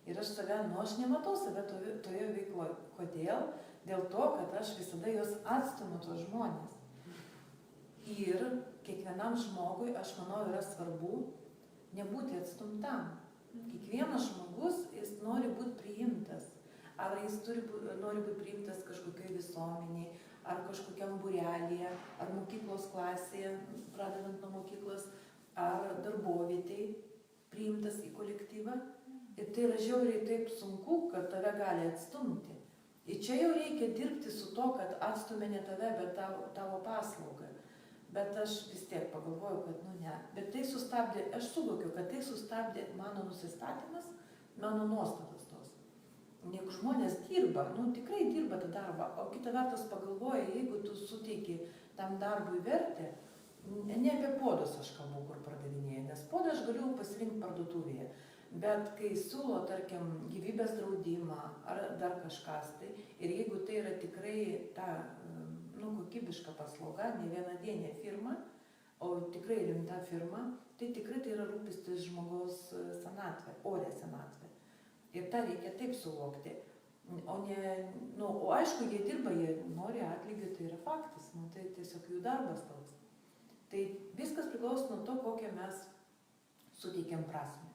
Ir aš aš nematau save toje veikloje. Kodėl? Dėl to, kad aš visada juos atstumiu tos žmonės. Ir kiekvienam žmogui, aš manau, yra svarbu nebūti atstumtam. Kiekvienas žmogus, jis nori būti priimtas. Ar jis nori būti priimtas kažkokioj visuomeniai, ar kažkokiam būrelyje, ar mokyklos klasėje, pradedant nuo mokyklos, ar darbovietėj priimtas į kolektyvą. Ir tai yra žiauriai taip sunku, kad tave gali atstumti. Ir čia jau reikia dirbti su to, kad atstumė ne tave, bet tavo paslaugą. Bet aš vis tiek pagalvojau, kad ne. Bet tai sustabdė, aš suvokiu, kad tai sustabdė mano nusistatymas, mano nuostatas tos. Jeigu žmonės dirba, tikrai dirba tą darbą, o kita vertus pagalvoja, jeigu tu suteiki tam darbui vertę, ne apie podus aš kalbu, kur pardavinėja, nes podą aš galiu pasirinkti parduotuvėje. Bet kai siūlo, tarkim, gyvybės draudimą ar dar kažkas tai, ir jeigu tai yra tikrai ta kokybiška paslauga, ne vienadienė firma, o tikrai rimta firma, tai tikrai tai yra rūpestis žmogaus senatvė, orė senatvė. Ir tą reikia taip suvokti. O aišku, jie dirba, jie nori atlygio, tai yra faktas, tai tiesiog jų darbas toks. Tai viskas priklauso nuo to, kokią mes suteikiam prasmę.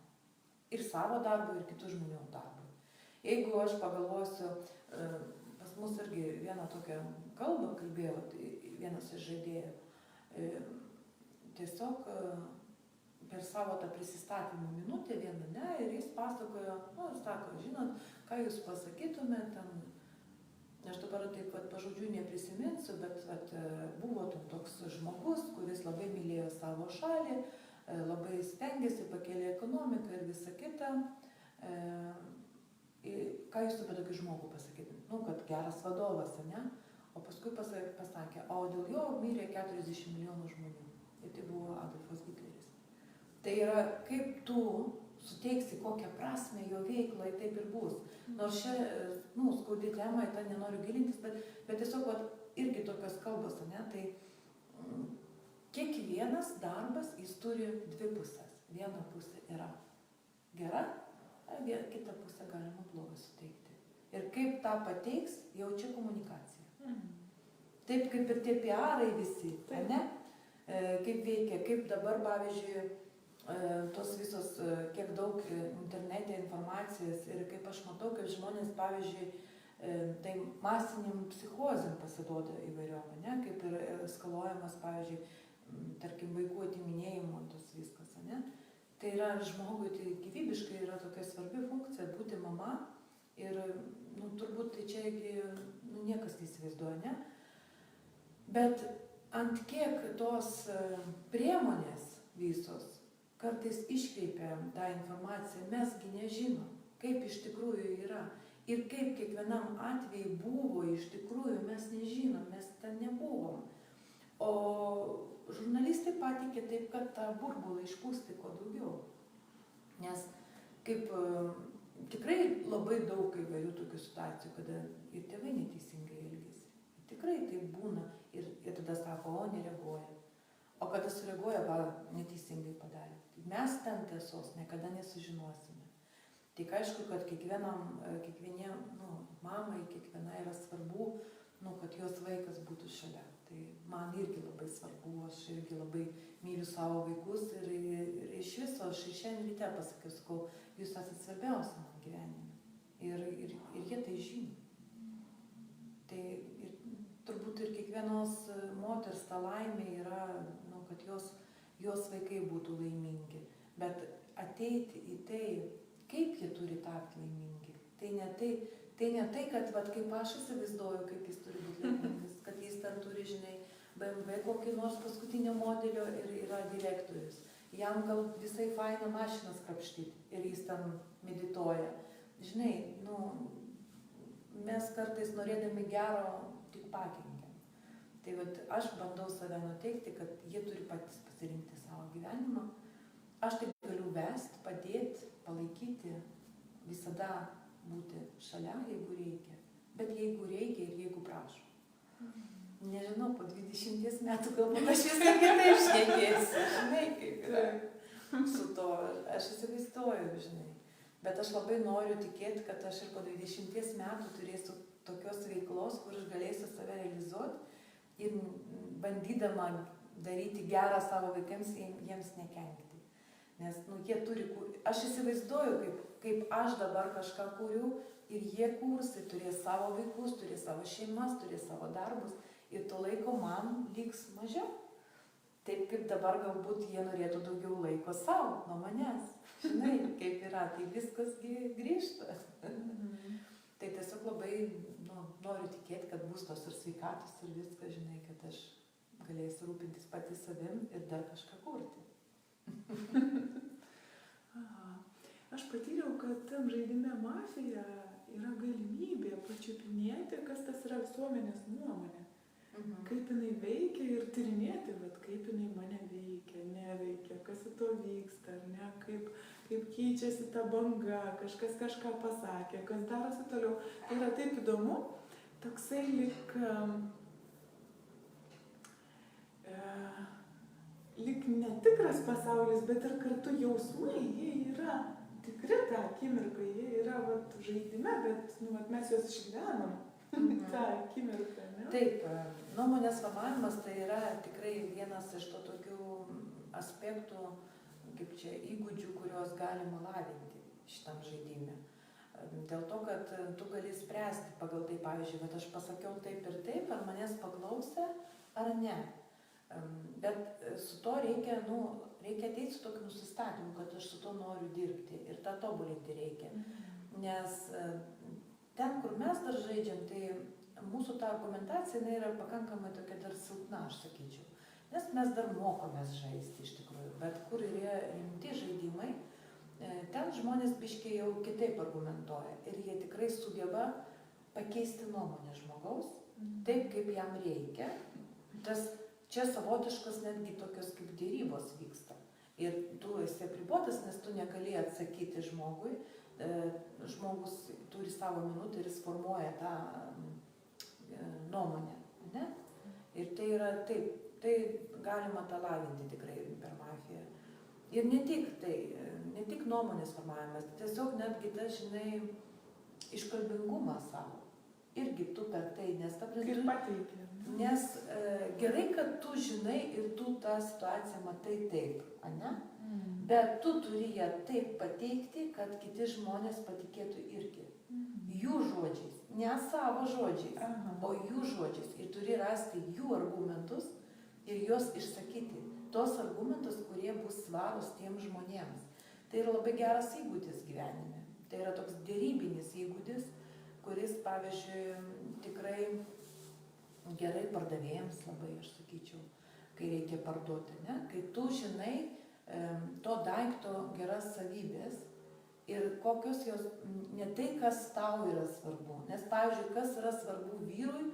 Ir savo darbui, ir kitų žmonių darbui. Jeigu aš pagalvosiu, pas mus irgi vieną tokią kalbą kalbėjo, vienas iš žaidėjų, tiesiog per savo tą prisistatymą minutę vieną, ir jis pasakojo, sako, žinot, ką jūs pasakytumėt, aš dabar taip pažodžiu neprisiminsiu, bet buvo toks žmogus, kuris labai mylėjo savo šalį, labai stengiasi, pakėlė ekonomiką ir visą kitą. Ką jūs apie tokį žmogų pasakytumėt? Kad geras vadovas, ne? O paskui pasakė, o dėl jo mirė 40 milijonų žmonių. Ir tai buvo Adolfas Hitleris. Tai yra, kaip tu suteiksi kokią prasmę jo veiklai, taip ir bus. Nors čia, skaudi tema, į tą nenoriu gilintis, bet tiesiog irgi tokios kalbos, ne? Tai kiekvienas darbas, jis turi dvi pusės. Viena pusė yra gera, a kitą pusę galima blogą suteikti. Ir kaip tą pateiks, jau čia komunikacija. Taip kaip ir tie PR-ai visi, ne? Kaip veikia, kaip dabar, pavyzdžiui, tos visos, kiek daug internete informacijos ir kaip aš matau, kaip žmonės, pavyzdžiui, Tai masiniam psichozėm pasiduoda įvairiom, ne, kaip ir eskaluojamas, pavyzdžiui, tarkim, vaikų atiminėjimo tas viskas, ne. Tai yra žmogui, tai gyvybiškai yra tokia svarbi funkcija būti mama ir, nu, turbūt tai čia niekas neįsivaizduoja, ne. Bet ant kiek tos priemonės visos kartais iškreipia tą informaciją, mesgi nežinom, kaip iš tikrųjų yra. Ir kaip kiekvienam atveju buvo iš tikrųjų, mes nežinom, mes ten nebuvom. O žurnalistai patikė taip, kad tą burbulą išpūsti kuo daugiau. Nes kaip tikrai labai daug įvairių tokių situacijų, kada ir tėvai neteisingai elgiasi. Tikrai tai būna ir tada sako, o nereaguoja. O kada sureaguoja, va, neteisingai padarė. Mes ten tiesos niekada nesužinosime. Tik aišku, kad kiekvieniem, nu, mamai, kiekviena yra svarbu, nu, kad jos vaikas būtų šalia. Tai man irgi labai svarbu, aš irgi labai myliu savo vaikus ir iš viso aš ir šiandien ryte pasakiau, sakau, jūs esate svarbiausia man gyvenime. Ir jie tai žino. Tai ir, turbūt ir kiekvienos moters ta laimė yra, nu, kad jos vaikai būtų laimingi. Bet ateiti į tai, kaip jie turi tapti laimingi. Tai ne tai, kad vat, kaip aš įsivaizduoju, kaip jis turi būti laimingas, kad jis ten turi, žinai, BMW kokį nors paskutinio modelio ir yra direktorius. Jam gal visai fainą mašiną krapštyti ir jis ten medituoja. Žinai, nu, mes kartais norėdami gero tik pakenkiam. Tai vat, aš bandau save nuteikti, kad jie turi patys pasirinkti savo gyvenimą. Aš taip galiu vesti, padėti, palaikyti, visada būti šalia, jeigu reikia. Bet jeigu reikia ir jeigu prašo. Nežinau, po 20 metų galbūt aš visą kitaip šnekėsiu, žinai, kaip yra su to. Aš įsivaizduoju, žinai. Bet aš labai noriu tikėti, kad aš ir po 20 metų turėsiu tokios veiklos, kur aš galėsiu save realizuoti ir bandydama daryti gerą savo vaikams, jiems nekenkti. Nes, nu, jie turi, aš įsivaizduoju, kaip aš dabar kažką kuriu ir jie kurs, ir turės savo vaikus, turės savo šeimas, turės savo darbus ir to laiko man liks mažiau. Taip kaip dabar galbūt jie norėtų daugiau laiko savo, nuo manęs. Žinai, kaip yra, tai viskas grįžta. Tai tiesiog labai, nu, noriu tikėti, kad bus tos ir sveikatos ir viskas, žinai, kad aš galėsiu rūpintis pati savim ir dar kažką kurti. Aha. Aš patyriau, kad tam žaidime Mafija yra galimybė pačiupinėti, kas tas yra visuomenės nuomonė. Kaip jinai veikia ir tyrinėti, bet kaip jinai mane veikia, neveikia, kas su to vyksta, ar ne, kaip keičiasi ta banga, kažkas kažką pasakė, kas darosi toliau. Tai yra taip įdomu, toksai lyg netikras pasaulis, bet ir kartu jausmai, jie yra tikri tą akimirką, jie yra vat, žaidime, bet nu, vat, mes juos išgyvenam tą akimirką. Ne? Taip, nuomonės formavimas tai yra tikrai vienas iš to tokių aspektų, kaip čia įgūdžių, kuriuos galima lavinti šitam žaidime. Dėl to, kad tu gali spręsti pagal tai, pavyzdžiui, kad aš pasakiau taip ir taip, ar manęs paklausė, ar ne. Bet su to reikia ateiti su tokiu nusistatymu, kad aš su to noriu dirbti ir tą tobulinti reikia. Nes ten, kur mes dar žaidžiam, tai mūsų ta argumentacija yra pakankamai tokia dar silpna, aš sakyčiau. Nes mes dar mokomės žaisti iš tikrųjų, bet kur yra rimti žaidimai, ten žmonės biškiai jau kitaip argumentuoja ir jie tikrai sugeba pakeisti nuomonę žmogaus, taip kaip jam reikia. Čia savotiškos netgi tokios kaip dėrybos vyksta. Ir tu esi apribotas, nes tu negali atsakyti žmogui. Žmogus turi savo minutę ir jis formuoja tą nuomonę. Ne? Ir tai yra taip, tai galima tą lavinti tikrai per Mafiją. Ir ne tik nuomonės formavimas, tiesiog netgi tas, žinai, iškalbingumas savo. irgi tu per tai, nes ta Kaip pateikė. Nes gerai, kad tu žinai ir tu tą situaciją matai taip, ane? Bet tu turi ją taip pateikti, kad kiti žmonės patikėtų irgi. Jų žodžiais, ne savo žodžiais, o jų žodžiais. Ir turi rasti jų argumentus ir juos išsakyti. Tos argumentus, kurie bus svarūs tiem žmonėms. Tai yra labai geras įgūdis gyvenime. Tai yra toks dėrybinis įgūdis, kuris, pavyzdžiui, tikrai gerai pardavėjams labai, aš sakyčiau, kai reikia parduoti, ne? Kai tu žinai to daikto geras savybės ir kokios jos, ne tai, kas tau yra svarbu. Nes, pavyzdžiui, kas yra svarbu vyrui,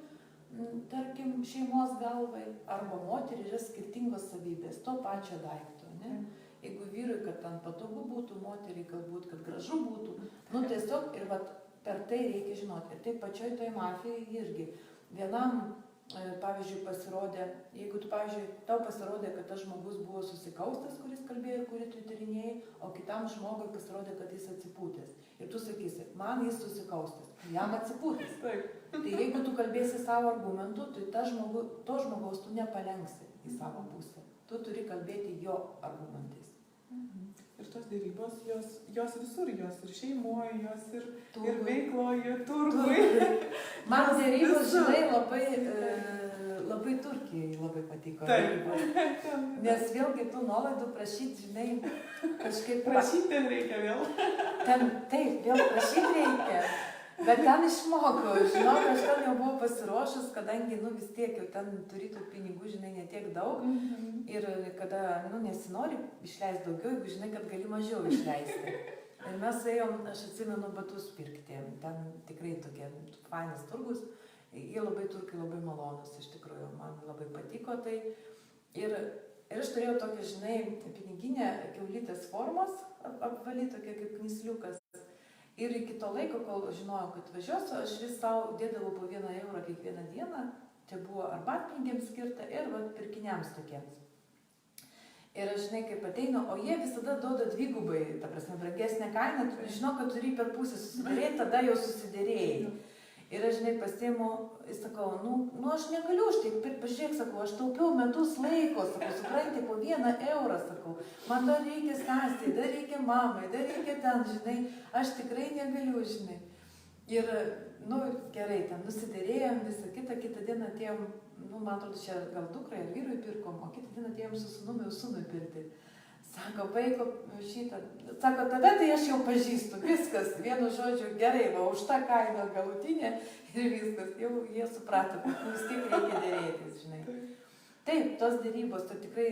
tarkim, šeimos galvai, arba moteriai yra skirtingos savybės to pačio daikto, ne? Jeigu vyrui, kad ten patogu būtų, moteriai galbūt, kad gražu būtų, nu tiesiog ir vat per tai reikia žinoti. Ir taip pačioj toj mafijai irgi. Vienam, pavyzdžiui, pasirodė, jeigu tu, pavyzdžiui, tau pasirodė, kad tas žmogus buvo susikaustas, kuris kalbėjo ir kurį tu įtarinėjai, o kitam žmogui pasirodė, kad jis atsipūtęs. Ir tu sakysi, man jis susikaustas, jam atsipūtęs. Tai jeigu tu kalbėsi savo argumentų, tai to žmogaus tu nepalenksi į savo pusę. Tu turi kalbėti jo argumentais. Ir tos dėrybos, jos visur, jos ir šeimoje, jos ir veikloje, turgui. Man dėrybos, žinai, labai Turkijai labai patiko. Nes vėlgi tų nuolaidų prašyti, žinai, kažkaip... Prašyti reikia vėl. Taip, vėl prašyti reikia. Bet ten išmokau, žinau, aš ten jau buvau pasiruošus, kadangi, vis tiek jau ten turi tų pinigų, žinai, ne tiek daug. Ir kada, nesinori išleisti daugiau, jeigu žinai, kad gali mažiau išleisti. Ir mes ėjom, aš atsimenu, batus pirkti. Ten tikrai tokie fainas turgus. Jie turkai labai malonus, iš tikrųjų, man labai patiko tai. Ir aš turėjau tokią, žinai, piniginę kiaulytės formos, apvali tokia kaip knysliukas. Ir iki to laiko, kol žinojau, kad važiuosiu, aš vis savo dėdavau po 1 eurą kiekvieną dieną. Tai buvo arbatpinigiams skirta ir pirkiniams tokiems. Ir aš, žinai, kaip ateinu, o jie visada duoda dvigubai, ta prasme, brangesnę kainą, tu žinau, kad turi per pusę susidėrėti, tada jau susidėrėjai. Ir aš, žinai, pasiimu, sakau, aš negaliu už tai, pažiūrėk, sakau, aš taupiau metus laiko, sakau, supranti, po 1 eurą, sakau, man dar reikia sąstai, dar reikia mamai, dar reikia ten, žinai, aš tikrai negaliu, žinai. Ir, gerai, ten nusidėrėjom visą kitą dieną atėjom, man atrodo, čia gal dukrai ar vyrui pirkom, o kitą dieną atėjom su sūnumi pirkti. Sako, vaiko šitą, sako, tave tai aš jau pažįstu, viskas, vienu žodžiu, gerai, už tą kainą galutinę ir viskas, jau jie suprato, kad vis tiek reikia dėrėtis, žinai. Taip, tos dėrybos, tai tikrai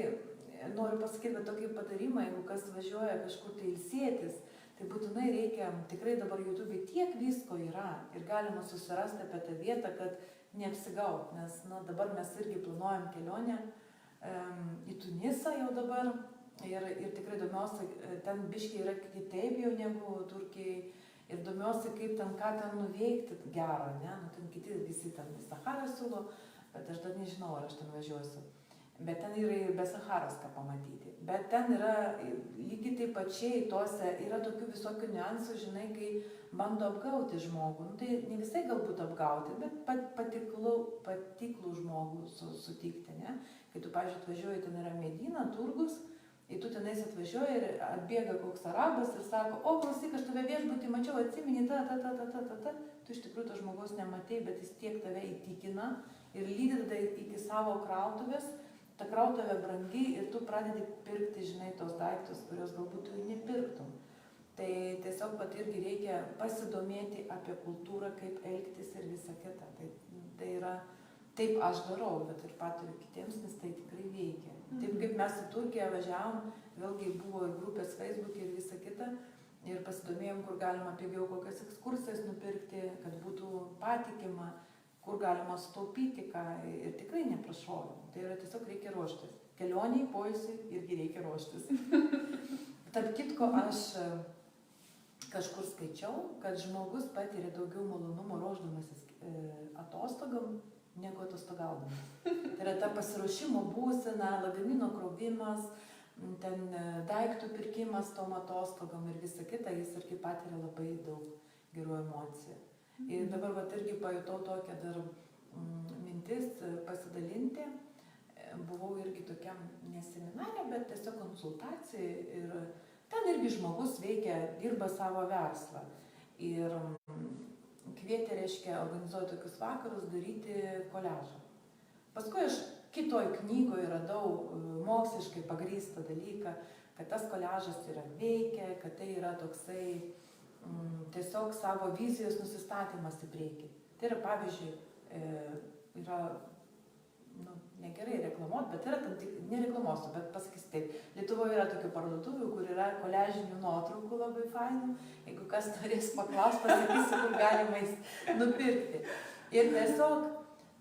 noriu pasakyti, bet tokį patarimą, jeigu kas važiuoja kažkur tai ilsėtis, tai būtinai reikia, tikrai dabar YouTube tiek visko yra ir galima susirasti apie tą vietą, kad neapsigaut, nes dabar mes irgi planuojam kelionę į Tunisą jau dabar. Ir tikrai domiuosi, ten biškiai yra kitaip jau negu Turkijai. Ir domiuosi, kaip ten, ką ten nuveikti gero, ne? Ten kiti visi ten į Saharą siūlo, bet aš dar nežinau, ar aš ten važiuosiu. Bet ten yra ir be Saharos ką pamatyti. Bet ten yra lygiai taip pačiai, tose yra tokių visokių niuansų, žinai, kai bando apgauti žmogų. Tai ne visai galbūt apgauti, bet patiklų žmogų sutikti, ne? Kai tu, pavyzdžiui, atvažiuoji, ten yra Medina, turgus, ir tu tenais atvažiuoji ir atbėga koks arabas ir sako, o klausyk, aš tave viešbutį mačiau, atsimeni, tu iš tikrųjų to žmogaus nematei, bet jis tiek tave įtikina ir lydi tada iki savo krautuvės, ta krautuvė brangi ir tu pradedi pirkti, žinai, tos daiktus, kurios galbūt tu nepirktum. Tai tiesiog irgi reikia pasidomėti apie kultūrą, kaip elgtis ir visą kitą. Tai yra, taip aš darau, bet ir patariu kitiems, nes tai tikrai veikia. Taip kaip mes į Turkiją važiavom, vėlgi buvo grupės Facebook'e ir visa kita, ir pasidomėjom, kur galima pigiau kokias ekskursijas nupirkti, kad būtų patikima, kur galima sutaupyti ką, ir tikrai neprašojom. Tai yra tiesiog reikia ruoštis. Kelioniai, poilsiui irgi reikia ruoštis. Tarp kitko, aš kažkur skaičiau, kad žmogus patiria daugiau malonumo ruošdamasis atostogam, negu atostogaudamas. Tai yra ta pasiruošimo būsena, lagamino krovimas, ten daiktų pirkimas tom atostogom ir visa kita, jis irgi patiria labai daug gerų emocijų. Ir dabar vat irgi pajutau tokią dar mintis pasidalinti. Buvau irgi tokiam neseminarė, bet tiesiog konsultacijai ir ten irgi žmogus veikia, dirba savo verslą. Ir kvietė, reiškia, organizuoja tokius vakarus daryti koliažą. Paskui aš kitoj knygoje radau moksliškai pagrįstą dalyką, kad tas koliažas yra veikia, kad tai yra toksai tiesiog savo vizijos nusistatymas į priekį. Tai yra, pavyzdžiui, yra, negerai reklamuot, bet yra, nereklamuosiu, bet pasakysiu taip, Lietuvoje yra tokių parduotuvių, kur yra koliažinių nuotraukų labai fainų, jeigu kas norės paklausti, pasakysiu, kur galima nupirkti. Ir tiesiog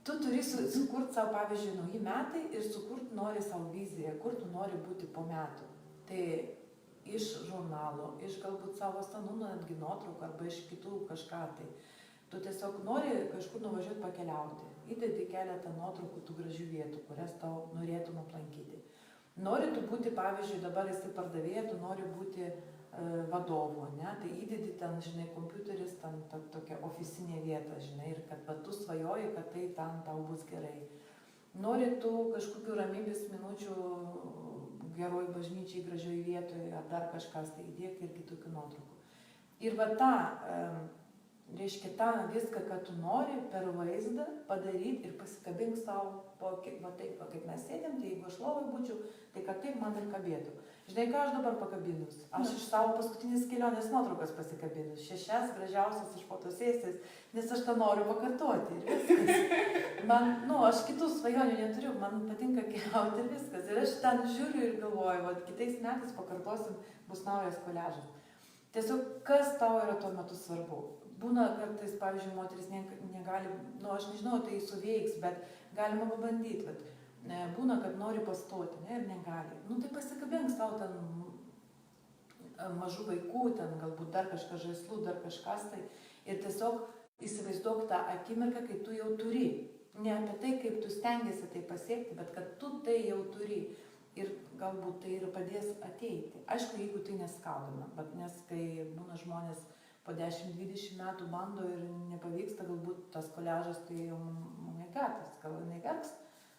tu turi sukurti savo, pavyzdžiui, nauji metai ir sukurti nori savo viziją, kur tu nori būti po metų. Tai iš žurnalo, iš galbūt savo senų netgi nuotraukų arba iš kitų kažką tai. Tu tiesiog nori kažkur nuvažiuoti pakeliauti. Įdedi keletą nuotraukų tų gražių vietų, kurias tau norėtum aplankyti. Nori tu būti, pavyzdžiui, dabar esi pardavėja, tu nori būti vadovu, ne? Tai įdedi ten, žinai, kompiuteris, ten tokia ofisinė vieta, žinai, ir kad tu svajoji, kad tai ten tau bus gerai. Nori tu kažkokių ramybės minučių geroj bažnyčiai, gražioj vietoje, ar dar kažkas, tai įdėk ir kitokių nuotraukų. Ir va tą, reiškia, tą viską, ką tu nori per vaizdą padaryti ir pasikabink savo, va taip, kaip mes sėdėm, tai jeigu aš lovai būčiau, tai kad taip man ir kabėtų. Žinai, ką aš dabar pakabinus? Aš iš savo paskutinės kelionės nuotraukas pasikabinus, 6 gražiausias iš fotosesijos, nes aš tą noriu pakartoti ir viskas. Man, aš kitų svajonių neturiu, man patinka keliauti ir viskas. Ir aš ten žiūriu ir galvoju, va, kitais metais pakartosim, bus naujas koliažas. Tiesiog, kas tau yra tuo metu svarbu? Būna kartais, pavyzdžiui, moteris negali, aš nežinau, tai suveiks, bet galima pabandyti, bet būna, kad nori pastoti, ne, ir negali. Tai pasikabink savo ten mažų vaikų, ten galbūt dar kažką žaislų, dar kažkas tai. Ir tiesiog įsivaizduok tą akimirką, kai tu jau turi. Ne apie tai, kaip tu stengiasi tai pasiekti, bet kad tu tai jau turi. Ir galbūt tai ir padės ateiti. Aišku, jeigu tai neskaudina, bet nes kai būna žmonės po 10-20 metų bando ir nepavyksta, galbūt tas koliažas tai jau negatas, gal negats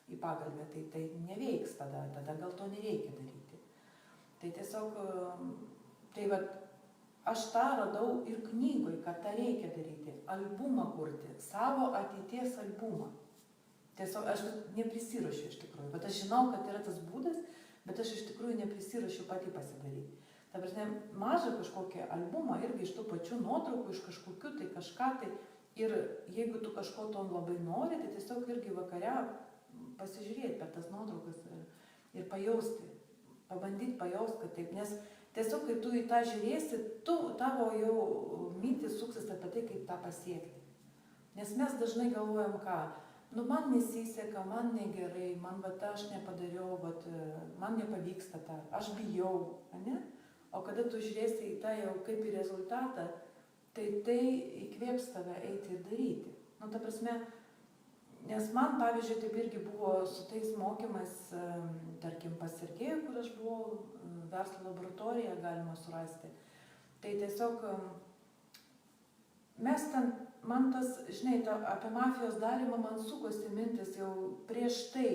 į pagalbę, tai neveiks tada gal to nereikia daryti. Tai tiesiog, tai vat, aš tą radau ir knygoj, kad tą reikia daryti, albumą kurti, savo ateities albumą. Tiesiog aš neprisiruošiu iš tikrųjų, bet aš žinau, kad yra tas būdas, bet aš iš tikrųjų neprisiruošiu pati pasidaryti. Ta prasme, mažą kažkokį albumą irgi iš tų pačių nuotraukų, iš kažkokių tai kažką tai, ir jeigu tu kažko to labai nori, tai tiesiog irgi vakare pasižiūrėti per tas nuotraukas ir pajausti, pabandyti pajausti, kad taip, nes tiesiog, kai tu į tą žiūrėsi, tavo jau mintis suksis apie tai, kaip tą pasiekti. Nes mes dažnai galvojam, ką, man nesiseka, man negerai, man aš nepadariau, man nepavyksta tą, aš bijau, ne? O kada tu žiūrėsi į tą jau kaip į rezultatą, tai įkvėps tave eiti ir daryti. Ta prasme, nes man, pavyzdžiui, taip irgi buvo su tais mokymais, tarkim, pas Sergejų, kur aš buvau, verslo laboratoriją galima surasti. Tai tiesiog mes ten, man tas, žinai, apie mafijos darymą man sukosi mintis jau prieš tai,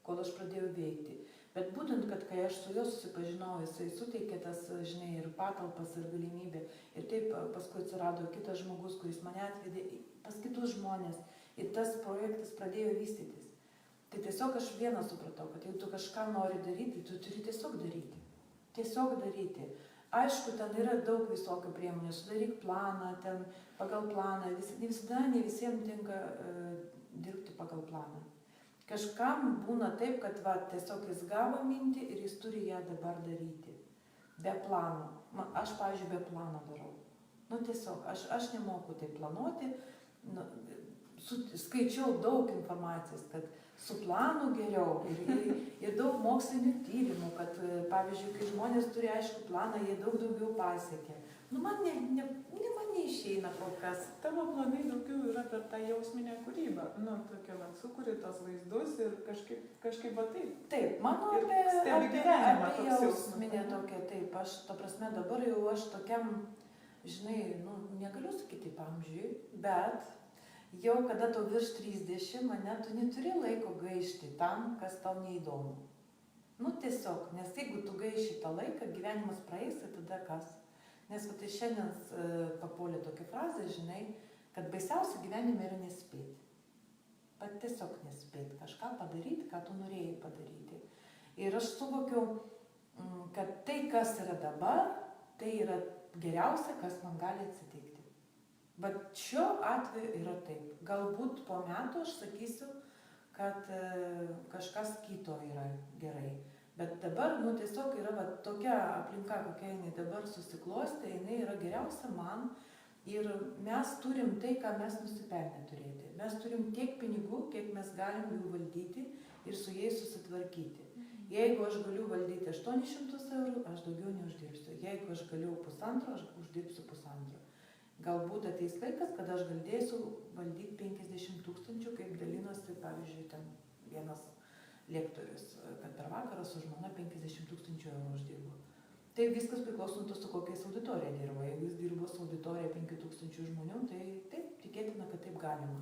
kol aš pradėjau veikti. Bet būtent, kad kai aš su juo susipažinau, jisai suteikė tas, žinai, ir patalpas, ir galimybę. Ir taip paskui atsirado kitas žmogus, kuris mane atvedė pas kitus žmonės. Ir tas projektas pradėjo vystytis. Tai tiesiog aš vieną supratau, kad jeigu tu kažką nori daryti, tu turi tiesiog daryti. Tiesiog daryti. Aišku, ten yra daug visokių priemonių. Sudaryk planą, ten pagal planą. Ne visiems tinka dirbti pagal planą. Kažkam būna taip, kad tiesiog jis gavo mintį ir jis turi ją dabar daryti. Be plano. Aš, pavyzdžiui, be plano darau. Tiesiog, aš nemoku tai planuoti. Skaičiau daug informacijos, kad su planu geriau ir daug mokslinių tyrimų, kad, pavyzdžiui, kai žmonės turi aišku planą, jie daug daugiau pasiekia. Man neišeina kol kas. Tavo planai daugiau yra per tą jausminę kūrybą. Tokia, sukuri tos vaizdus ir kažkaip taip. Taip, mano apie jausminę tokia, taip. Aš, ta prasme, dabar jau aš tokiam žinai, nu, negaliu sakyti pavyzdžiui, bet jau kada tau virš 30, mane, tu neturi laiko gaišti tam, kas tau neįdomu. Nu tiesiog, nes jeigu tu gaiši tą laiką, gyvenimas praeis, tai tada kas? Nes va, tai šiandien papuolė tokia frazė, žinai, kad baisiausia gyvenime yra nespėti. Pat tiesiog nespėti kažką padaryti, ką tu norėjai padaryti. Ir aš suvokiu, kad tai, kas yra dabar, tai yra geriausia, kas man gali atsitikti. Bet šiuo atveju yra taip. Galbūt po metų aš sakysiu, kad kažkas kito yra gerai. Bet dabar, nu, tiesiog yra va, tokia aplinka, kokia jinai dabar susiklostė, jinai yra geriausia man. Ir mes turim tai, ką mes nusipelnę turėti. Mes turim tiek pinigų, kiek mes galim jų valdyti ir su jais susitvarkyti. Jeigu aš galiu valdyti 800 eurų, aš daugiau neuždirbsiu. Jeigu aš galiu 1,5, aš uždirbsiu 1,5. Galbūt ateis laikas, kad aš galėsiu valdyti 50 000, kaip dalinosi, pavyzdžiui, ten vienas lektorius, kad per vakarą su žmona 50 000 eurų uždirbo. Tai viskas priklauso nuo to, su kokiais auditorija dirba. Jeigu jis dirbo su auditorija 5000 žmonių, tai taip, tikėtina, kad taip galima.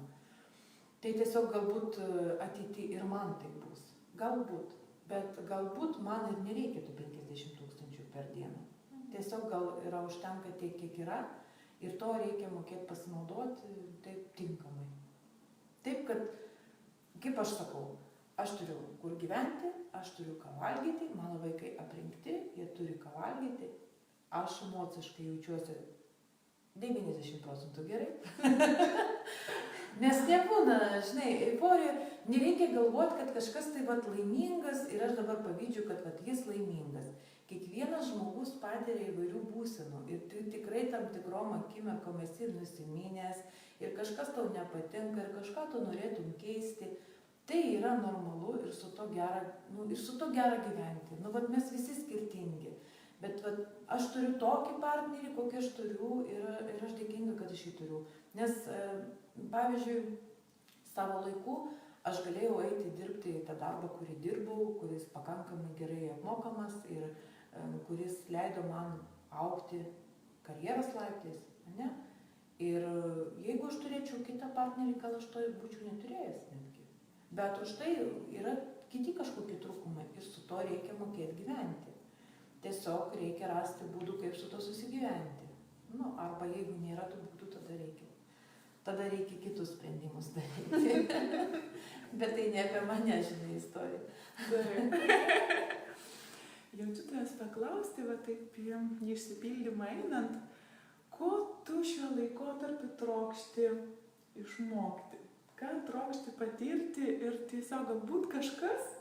Tai tiesiog galbūt ateity ir man tai bus. Galbūt. Bet galbūt man ir nereikia tų 50 000 per dieną. Tiesiog gal yra užtenka tiek, kiek yra ir to reikia mokėti pasinaudoti taip tinkamai. Taip, kad, kaip aš sakau, aš turiu kur gyventi, aš turiu ką valgyti, mano vaikai aprinkti, jie turi ką valgyti, aš emociškai jaučiuosi 90% gerai. Nes nebūna, žinai, euforija, nereikia galvoti, kad kažkas tai vat laimingas ir aš dabar pavydžiu, kad vat jis laimingas. Kiekvienas žmogus patiria įvairių būsenų ir tai tikrai tam tikrom akimirkom esi nusiminęs ir kažkas tau nepatinka ir kažką tu norėtum keisti. Tai yra normalu ir su to gera gyventi. Nu, vat mes visi skirtingi. Bet vat, aš turiu tokį partnerį, kokį aš turiu ir aš dėkinga, kad aš jį turiu. Nes, pavyzdžiui, savo laiku aš galėjau eiti dirbti į tą darbą, kurį dirbau, kuris pakankamai gerai apmokamas ir kuris leido man augti karjeros laiptais. Ne? Ir jeigu aš turėčiau kitą partnerį, gal aš to būčiau neturėjęs netgi. Bet už tai yra kiti kažkokie trūkumai ir su to reikia mokėti gyventi. Tiesiog reikia rasti būdų, kaip su to susigyventi. Nu, arba jeigu nėra tų būdų, tada reikia kitus sprendimus daryti. Bet tai ne apie mane, žinai, istorija. Jaučiu tavęs paklausti, va taip į išsipildymą einant, ko tu šiuo laikotarpiu trokšti išmokti? Ką trokšti patirti ir tiesiog galbūt kažkas,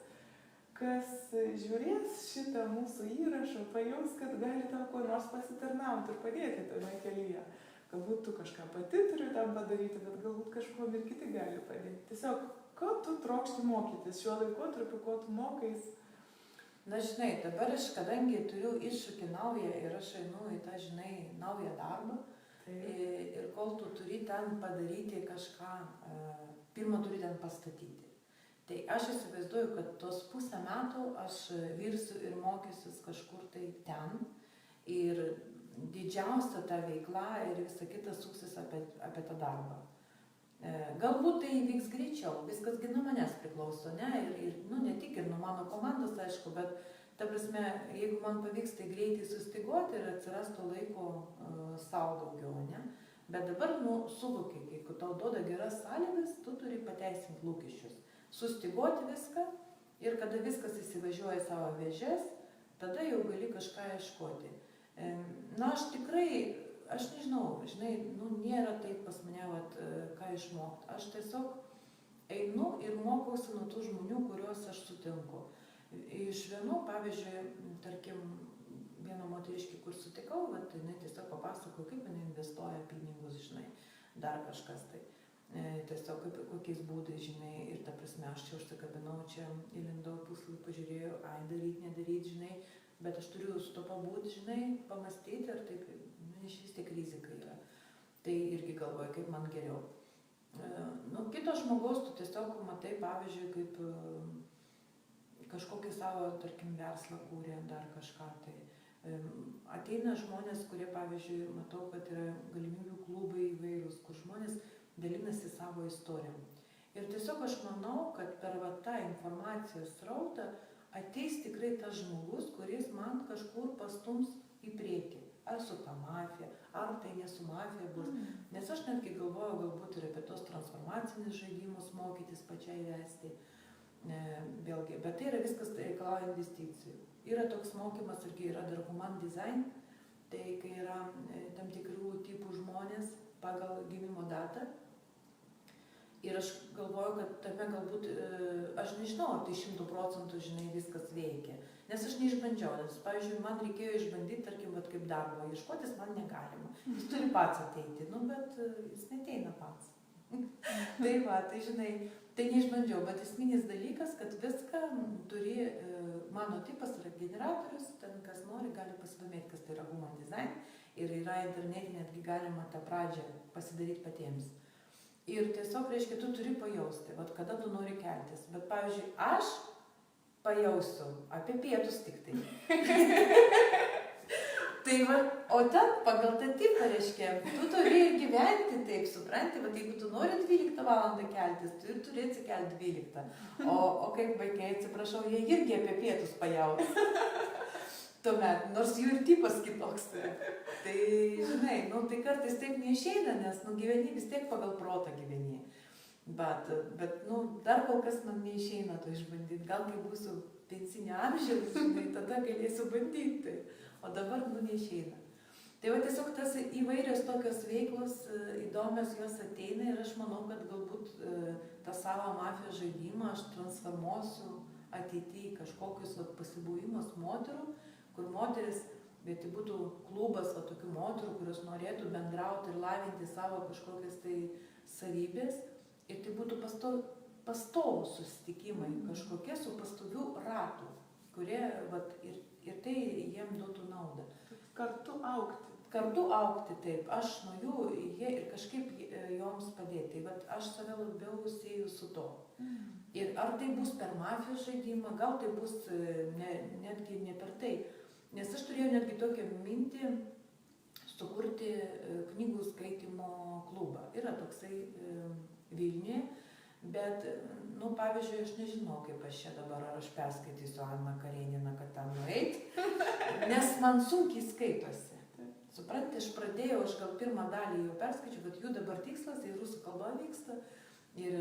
kas žiūrės šitą mūsų įrašą, pajaus, kad gali tau ko nors pasitarnauti ir padėti tame kelyje. Galbūt tu kažką pati turi tam padaryti, bet galbūt kažkuo ir kiti gali padėti. Tiesiog, ko tu trokšti mokytis šiuo laikotarpiu, ko tu mokais? Na, žinai, dabar aš, kadangi turiu iššūkį naują ir aš einu į tą, žinai, naują darbą, ir kol tu turi ten padaryti kažką, pirmą turi ten pastatyti. Tai aš įsivaizduoju, kad tos pusę metų aš virsiu ir mokysius kažkur tai ten. Ir didžiausia ta veikla ir visa kita suksis apie tą darbą. Galbūt tai įvyks greičiau, viskas gi nuo manęs priklauso, ne? Ir ne tik ir nuo mano komandos, aišku, bet ta prasme, jeigu man pavyks tai greitai sustiguoti ir atsirastų laiko savo daugiau, ne? Bet dabar, suvokiai, jeigu tau duoda geras sąlygas, tu turi pateisinti lūkesčius. Sustiguoti viską ir kada viskas įsivažiuoja savo vėžes, tada jau gali kažką ieškoti. Na, aš tikrai, aš nežinau, žinai, nėra taip pas mane, ką išmokti. Aš tiesiog einu ir mokausi nuo tų žmonių, kuriuos aš sutinku. Iš vienų, pavyzdžiui, tarkim, vieną moteriškį, kur sutikau, jinai tiesiog papasakojo, kaip jinai investuoja pinigus, žinai, dar kažkas tai. Tiesiog kokiais būdais, žinai, ir ta prasme, aš čia užsikabinau, čia įlindau puslapį, pažiūrėjau, daryt, nedaryt, žinai, bet aš turiu su to pabūti, žinai, pamastyti, ar taip, iš vis tiek rizika yra. Tai irgi galvoju, kaip man geriau. Kito žmogaus tu tiesiog matai, pavyzdžiui, kaip kažkokį savo, tarkim, verslą kūrė, dar kažką tai. Ateina žmonės, kurie, pavyzdžiui, matau, kad yra galimybių klubai įvairūs, kur žmonės dalinasi savo istorijom. Ir tiesiog aš manau, kad per tą informacijos srautą ateis tikrai tas žmogus, kuris man kažkur pastums į priekį. Ar su ta mafija, ar tai ne su mafija bus. Nes aš netgi galvoju galbūt ir apie tos transformacinius žaidimus mokytis pačiai vesti. Vėlgi, bet tai yra viskas reikalauja investicijų. Yra toks mokymas irgi yra dar human design, tai kai yra tam tikrų tipų žmonės pagal gimimo datą. Ir aš galvoju, kad tame galbūt, aš nežinau, tai 100% žinai viskas veikia. Nes aš neišbandžiau, nes, pavyzdžiui, man reikėjo išbandyti, tarkim, kaip darbo, ieškotis man negalima. Jis turi pats ateiti, bet jis neteina pats. Tai va, tai žinai, tai neišbandžiau, bet esminis dalykas, kad viską turi, mano tipas yra generatorius, ten kas nori, gali pasidomėti, kas tai yra human design, ir yra internetinė, netgi galima tą pradžią pasidaryti patiems. Ir tiesiog, reiškia, tu turi pajausti, kada tu nori keltis. Bet, pavyzdžiui, aš pajausiu apie pietus tik tai. Tai va, o ten pagal tą tipą, reiškia, tu turi ir gyventi taip, supranti, jeigu tu nori 12 valandą keltis, tu ir turi atsikelti 12. O kaip vaikai, atsiprašau, jie irgi apie pietus pajaus. Tuomet, nors jų ir tipas kitoks. Tai, žinai, tai kartais taip neišeina, nes gyveni vis tiek pagal protą gyveni. Bet dar kol kas man neišeina to išbandyti. Gal kai būsiu pensinio amžiaus, žinai, tada galėsiu bandyti. O dabar, neišeina. Tai va tiesiog tas įvairios tokios veiklos, įdomios jos ateina ir aš manau, kad galbūt tą savo mafijos žaidimą aš transformuosiu ateityje kažkokius pasibuvimus moterų, kur moteris, bet tai būtų klubas tokių moterų, kurios norėtų bendrauti ir lavinti savo kažkokias tai savybės. Ir tai būtų pastovūs susitikimai, kažkokie su pastovių ratų, kurie ir tai jiem duotų naudą. Kartu augti. Kartu augti, taip. Aš nuo jų, jie ir kažkaip joms padėti. Aš save labiau sieju su to. Ir ar tai bus per mafijos žaidimą, gal tai bus netgi ne per tai. Nes aš turėjau netgi tokią mintį sukurti knygų skaitymo klubą. Yra toksai Vilniuje, bet, pavyzdžiui, aš nežinau, kaip aš čia dabar, ar aš perskaitysiu Aną Kareniną, kad ten nueit, nes man sunkiai skaitosi. Suprantate, aš gal pirmą dalį jau perskaičiu, bet jų dabar tikslas, tai rusų kalba vyksta, ir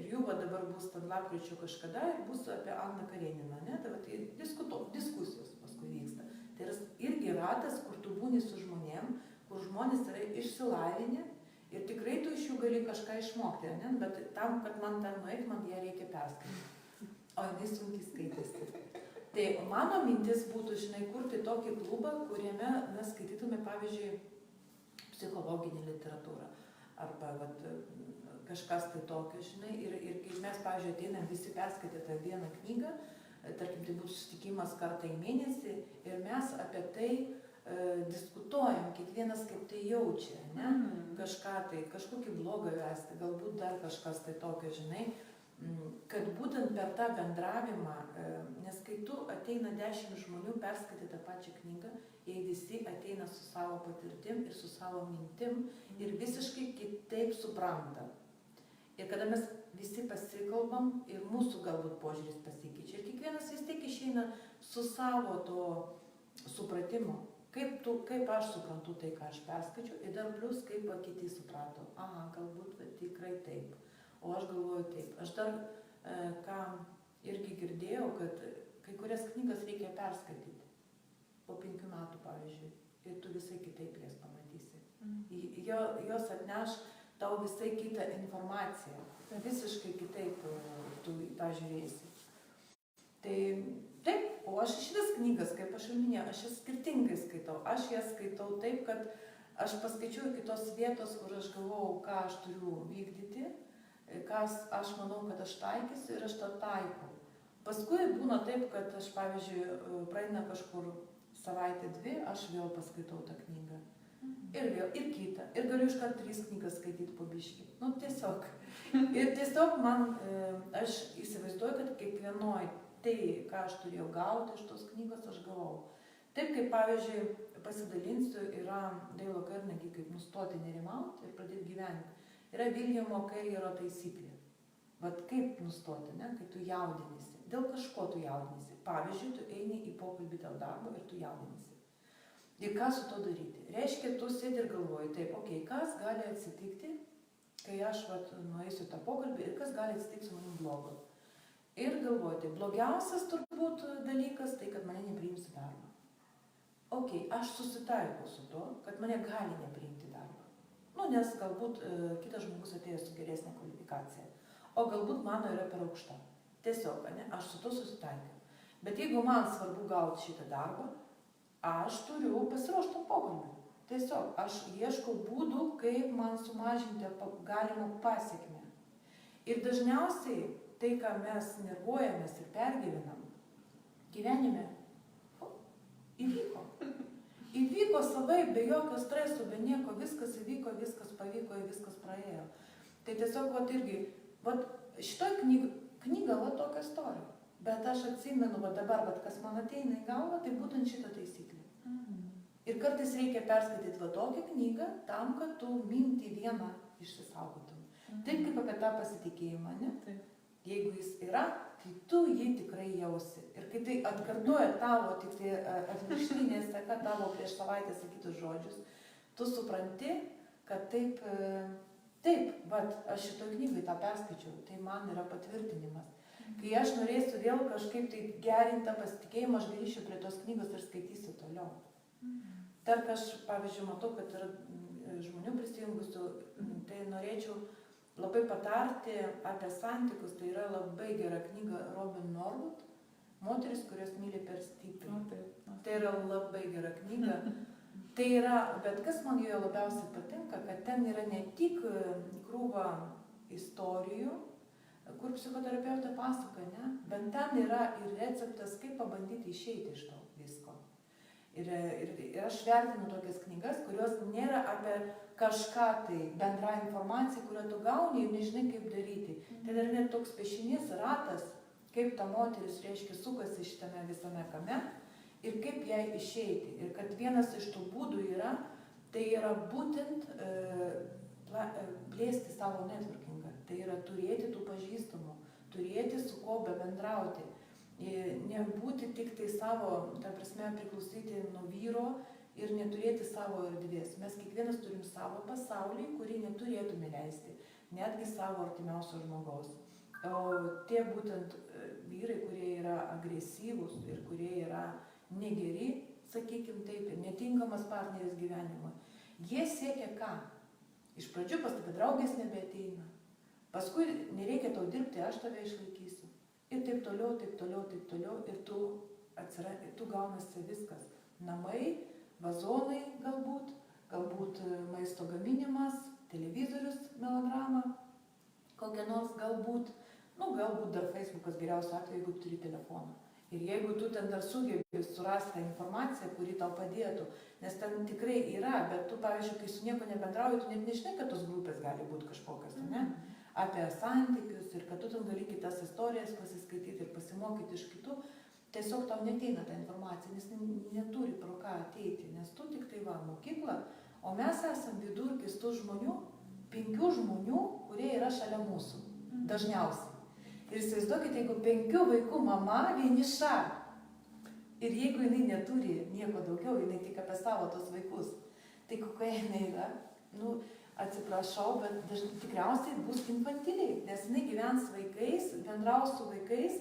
jų dabar bus ten lapkričio kažkada, ir bus apie Aną Kareniną, ne? Tai diskusijos paskui vyksta. Tai yra irgi ratas, kur tu būni su žmonėm, kur žmonės yra išsilavinę, ir tikrai tu iš jų gali kažką išmokti, ne? Bet tam, kad man ten nueit, man ją reikia perskaityti. O jinai sunkiai skaitėsi. Tai mano mintis būtų, žinai, kurti tokį klubą, kuriame mes skaitytume, pavyzdžiui, psichologinę literatūrą. Arba kažkas tai tokio, žinai. Ir kai mes, pavyzdžiui, ateinam visi perskaitę tą vieną knygą, tarkim, tai bus susitikimas kartą į mėnesį, ir mes apie tai diskutuojam, kiekvienas kaip tai jaučia, ne? Kažką tai, kažkokį blogą vesti, galbūt dar kažkas tai tokio, žinai, kad būtent per tą bendravimą, nes kai tu ateina 10 žmonių perskaityti tą pačią knygą, jie visi ateina su savo patirtim ir su savo mintim ir visiškai kitaip supranta. Ir kada mes visi pasikalbam ir mūsų galbūt požiūris pasikeičia, ir kiekvienas vis tiek išeina su savo to supratimu. Kaip aš suprantu tai, ką aš perskaičiu, ir dar plus, kaip kiti suprato. Aha, galbūt tikrai taip. O aš galvoju taip. Aš dar, ką irgi girdėjau, kad kai kurias knygas reikia perskaityti. Po 5 metų, pavyzdžiui. Ir tu visai kitaip jas pamatysi. Jos atneš tau visai kitą informaciją. Visiškai kitaip tu tą žiūrėsi. Tai taip, o aš šitas knygas, kaip aš jau minėjau, aš jas skirtingai skaitau. Aš jas skaitau taip, kad aš paskaičiau kitos vietos, kur aš galvojau, ką aš turiu vykdyti, ką aš manau, kad aš taikysiu, ir aš tą taikau. Paskui būna taip, kad aš, pavyzdžiui, praeina kažkur savaitę 2, aš vėl paskaitau tą knygą. Ir vėl, ir kitą. Ir galiu iškart 3 knygas skaityti po biškį. Tiesiog. Ir tiesiog aš įsivaizduoju, kad kiekvienoj tai, ką aš turėjau gauti iš tos knygos, aš gavau. Taip kaip, pavyzdžiui, pasidalinsiu, yra Dale Carnegie, kaip nustoti nerimauti ir pradėti gyventi. Yra Viljamo Carriero taisyklė. Vat kaip nustoti, ne? Kai tu jaudiniesi. Dėl kažko tu jaudiniesi. Pavyzdžiui, tu eini į pokalbį dėl darbo ir tu jaudiniesi. Ir ką su to daryti? Reiškia, tu sėdi ir galvoji, taip, okei, kas gali atsitikti, kai aš nueisiu tą pokalbį ir kas gali atsitikti su manim blogo. Ir galvoti, blogiausias turbūt dalykas tai, kad mane nepriims į darbą. Okei, aš susitaikau su to, kad mane gali nepriimti į darbą. Nes galbūt kitas žmogus atėjo su geresnė kvalifikacija, o galbūt mano yra per aukšta. Tiesiog, aš su to susitaikiau. Bet jeigu man svarbu gauti šitą darbą, aš turiu pasiruošti pokalbį. Tiesiog, aš ieškau būdų, kaip man sumažinti galimą pasiekmę. Ir dažniausiai tai, ką mes nervuojamės ir pergyvenam, gyvenime įvyko. Įvyko savai, be jokio streso, be nieko, viskas įvyko, viskas pavyko ir viskas praėjo. Tai tiesiog, irgi, šitoj knyga tokia istorija. Bet aš atsimenu, dabar, kas man ateina į galvą, tai būtent šitą taisyklę. Ir kartais reikia perskaityti tokią knygą, tam, kad tu mintį vieną išsisaugotum. Taip kaip apie tą pasitikėjimą, ne? Taip. Jeigu jis yra, tai tu jį tikrai jausi. Ir kai tai atkartoja tavo, tik tai atvirkštinė seka tavo prieš savaitę sakytus žodžius, tu supranti, kad taip, aš šitoj knygai tą perskaičiau, tai man yra patvirtinimas. Kai aš norėsiu vėl kažkaip tai gerinti tą pasitikėjimą, aš grįšiu prie tos knygos ir skaitysiu toliau. Dar aš, pavyzdžiui, matau, kad yra žmonių prisijungusių, tai norėčiau labai patarti apie santykius. Tai yra labai gera knyga Robin Norwood, Moteris, kurios myli per stipriai. Tai yra labai gera knyga. Tai yra, bet kas man joje labiausiai patinka, kad ten yra ne tik krūva istorijų, kur psichoterapeutė pasakoja, ne? Bet ten yra ir receptas, kaip pabandyti išeiti iš to visko. Ir aš vertinu tokias knygas, kurios nėra apie kažką tai bendrą informaciją, kurią tu gauni ir nežinai, kaip daryti. Tai yra net toks piešinys, ratas, kaip ta moteris, reiškia, sukasi šitame visame kame ir kaip jai išeiti. Ir kad vienas iš tų būdų yra, tai yra būtent plėsti savo networkingą. Tai yra turėti tų pažįstamų, turėti su ko bebendrauti. Nebūti tik tai savo, ta prasme, priklausyti nuo vyro ir neturėti savo erdvės. Mes kiekvienas turim savo pasaulį, kurį neturėtume leisti, netgi savo artimiausio žmogaus. O tie būtent vyrai, kurie yra agresyvūs ir kurie yra negeri, sakykim taip, ir netinkamas partneris gyvenimui, jie siekia ką? Iš pradžių pas tave draugės nebeateina, paskui nereikia tau dirbti, aš tave išlaikysiu. Ir taip toliau, ir tu gaunasi viskas. Namai, vazonai galbūt maisto gaminimas, televizorius, melodrama, kokia nors galbūt dar Facebookas geriausiu atveju, jeigu turi telefoną. Ir jeigu tu ten dar sugebi surasti tą informaciją, kuri tau padėtų, nes ten tikrai yra, bet tu, pavyzdžiui, kai su nieko nebendrauji, tu net nežinai, kad tos grupės gali būti kažkokios, ne? Apie santykius ir kad tu ten gali kitas istorijas pasiskaityti ir pasimokyti iš kitų, tiesiog tau neteina ta informacija, nes neturi pro ką ateiti, nes tu tik tai mokykla, o mes esam vidurkis tų žmonių, 5 žmonių, kurie yra šalia mūsų, dažniausiai. Ir įsivaizduokite, jeigu 5 vaikų mama vieniša, ir jeigu jinai neturi nieko daugiau, jinai tik apie savo tos vaikus, tai kokia jinai yra, atsiprašau, bet tikriausiai bus infantiliai, nes jinai gyvens vaikais, bendraus su vaikais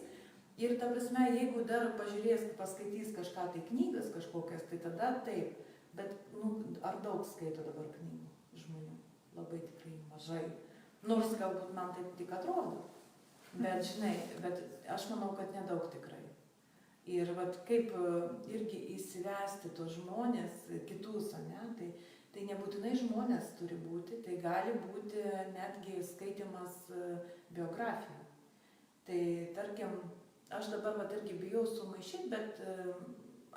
ir, ta prasme, jeigu dar pažiūrės, paskaitys kažką tai knygas kažkokias, tai tada taip, bet ar daug skaito dabar knygų žmonių? Labai tikrai mažai, nors galbūt man taip tik atrodo, bet žinai, bet aš manau, kad nedaug tikrai. Ir kaip irgi įsivesti tos žmonės, kitus, ne, tai nebūtinai žmonės turi būti, tai gali būti netgi skaitimas biografijų. Tai tarkim, aš dabar irgi bijau sumaišyti, bet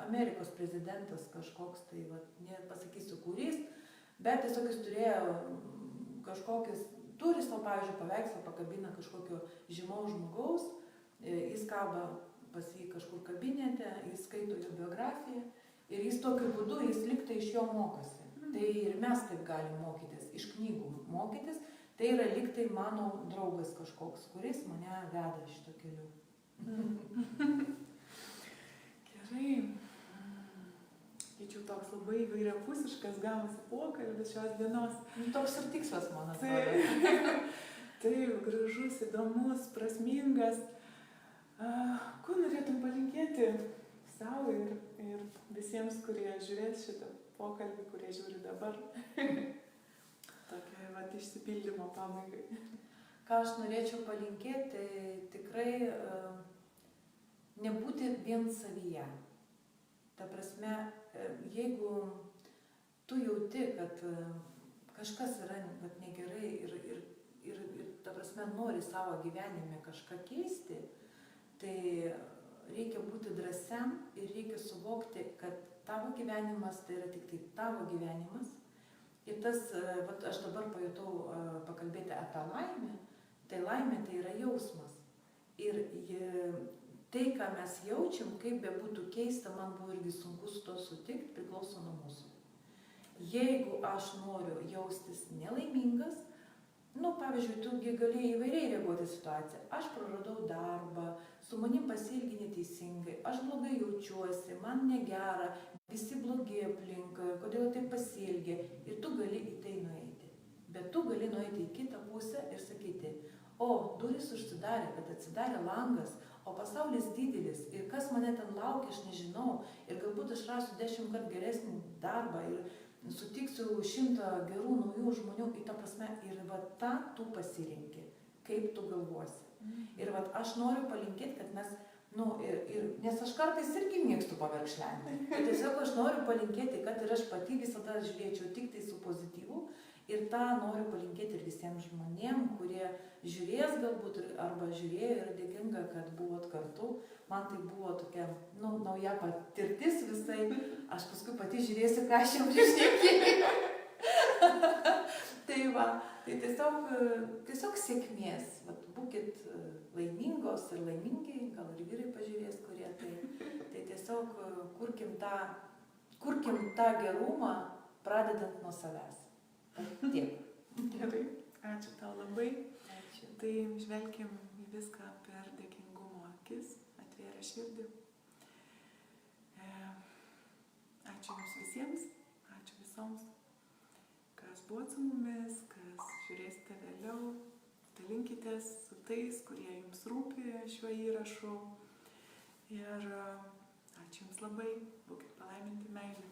Amerikos prezidentas kažkoks, tai nepasakysiu kuris, bet tiesiog jis turėjo kažkokius, turi savo, pavyzdžiui, paveikslą, pakabina kažkokio žymaus žmogaus, jis kaba pas jį kažkur kabinete, jis skaito jo biografiją Ir jis tokiu būdu, jis liktai iš jo mokosi. Tai ir mes taip galim mokytis, iš knygų mokytis. Tai yra liktai mano draugas kažkoks, kuris mane veda šito keliu. Gerai. Sakyčiau, toks labai įvairiapusiškas gavosi pokalbis šios dienos. Toks ir tikslas, man atrodo. Taip, gražus, įdomus, prasmingas. Ko norėtum palinkėti savo ir visiems, kurie žiūrės šitą pokalbį, kurie žiūri dabar? Tokia išsipildymo pabaigai. Ką aš norėčiau palinkėti, tikrai nebūti vien savyje. Ta prasme, jeigu tu jauti, kad kažkas yra negerai ir ta prasme nori savo gyvenime kažką keisti, tai reikia būti drąsiam ir reikia suvokti, kad tavo gyvenimas tai yra tik tai tavo gyvenimas. Ir tas, aš dabar pajutau pakalbėti apie laimę, tai laimė tai yra jausmas. Ir tai, ką mes jaučiam, kaip bebūtų keista, man buvo irgi sunku su to sutikti, priklauso nuo mūsų. Jeigu aš noriu jaustis nelaimingas, pavyzdžiui, tu gali įvairiai reaguoti situaciją. Aš praradau darbą, su manim pasielgė neteisingai, aš blogai jaučiuosi, man negera, visi blogi aplink, kodėl taip pasielgė. Ir tu gali į tai nueiti. Bet tu gali nueiti į kitą pusę ir sakyti, o, durys užsidarė, bet atsidarė langas, o pasaulis didelis ir kas mane ten laukia, aš nežinau. Ir galbūt aš rasiu 10 kart geresnį darbą ir sutiksiu 100 gerų naujų žmonių, į tą prasme, ir tą tu pasirinki, kaip tu galvosi. Ir aš noriu palinkėti, kad mes, nes aš kartais irgi mėgstu paverkšlenti. Tai tiesiog aš noriu palinkėti, kad ir aš pati visada žiūrėčiau tik tai su pozityvu. Ir tą noriu palinkėti ir visiems žmonėm, kurie žiūrės galbūt, arba žiūrėjo ir dėkinga, kad buvot kartu. Man tai buvo tokia, nauja patirtis visai. Aš paskui pati žiūrėsiu, ką aš jau prišnekėjau. Tai tiesiog sėkmės. Būkit laimingos ir laimingi, gal ir vyrai pažiūrės, kurie tai tiesiog kurkim tą gerumą, pradedant nuo savęs. Tiek. Gerai, ačiū tau labai. Ačiū. Tai žvelkim į viską per dėkingumo akis, atvėrę širdį. Ačiū jums visiems, ačiū visoms, kas buvo su mumis, kas žiūrėsite vėliau. Dalinkitės su tais, kurie jums rūpi šiuo įrašu. Ir ačiū jums labai, būkit palaiminti meilė.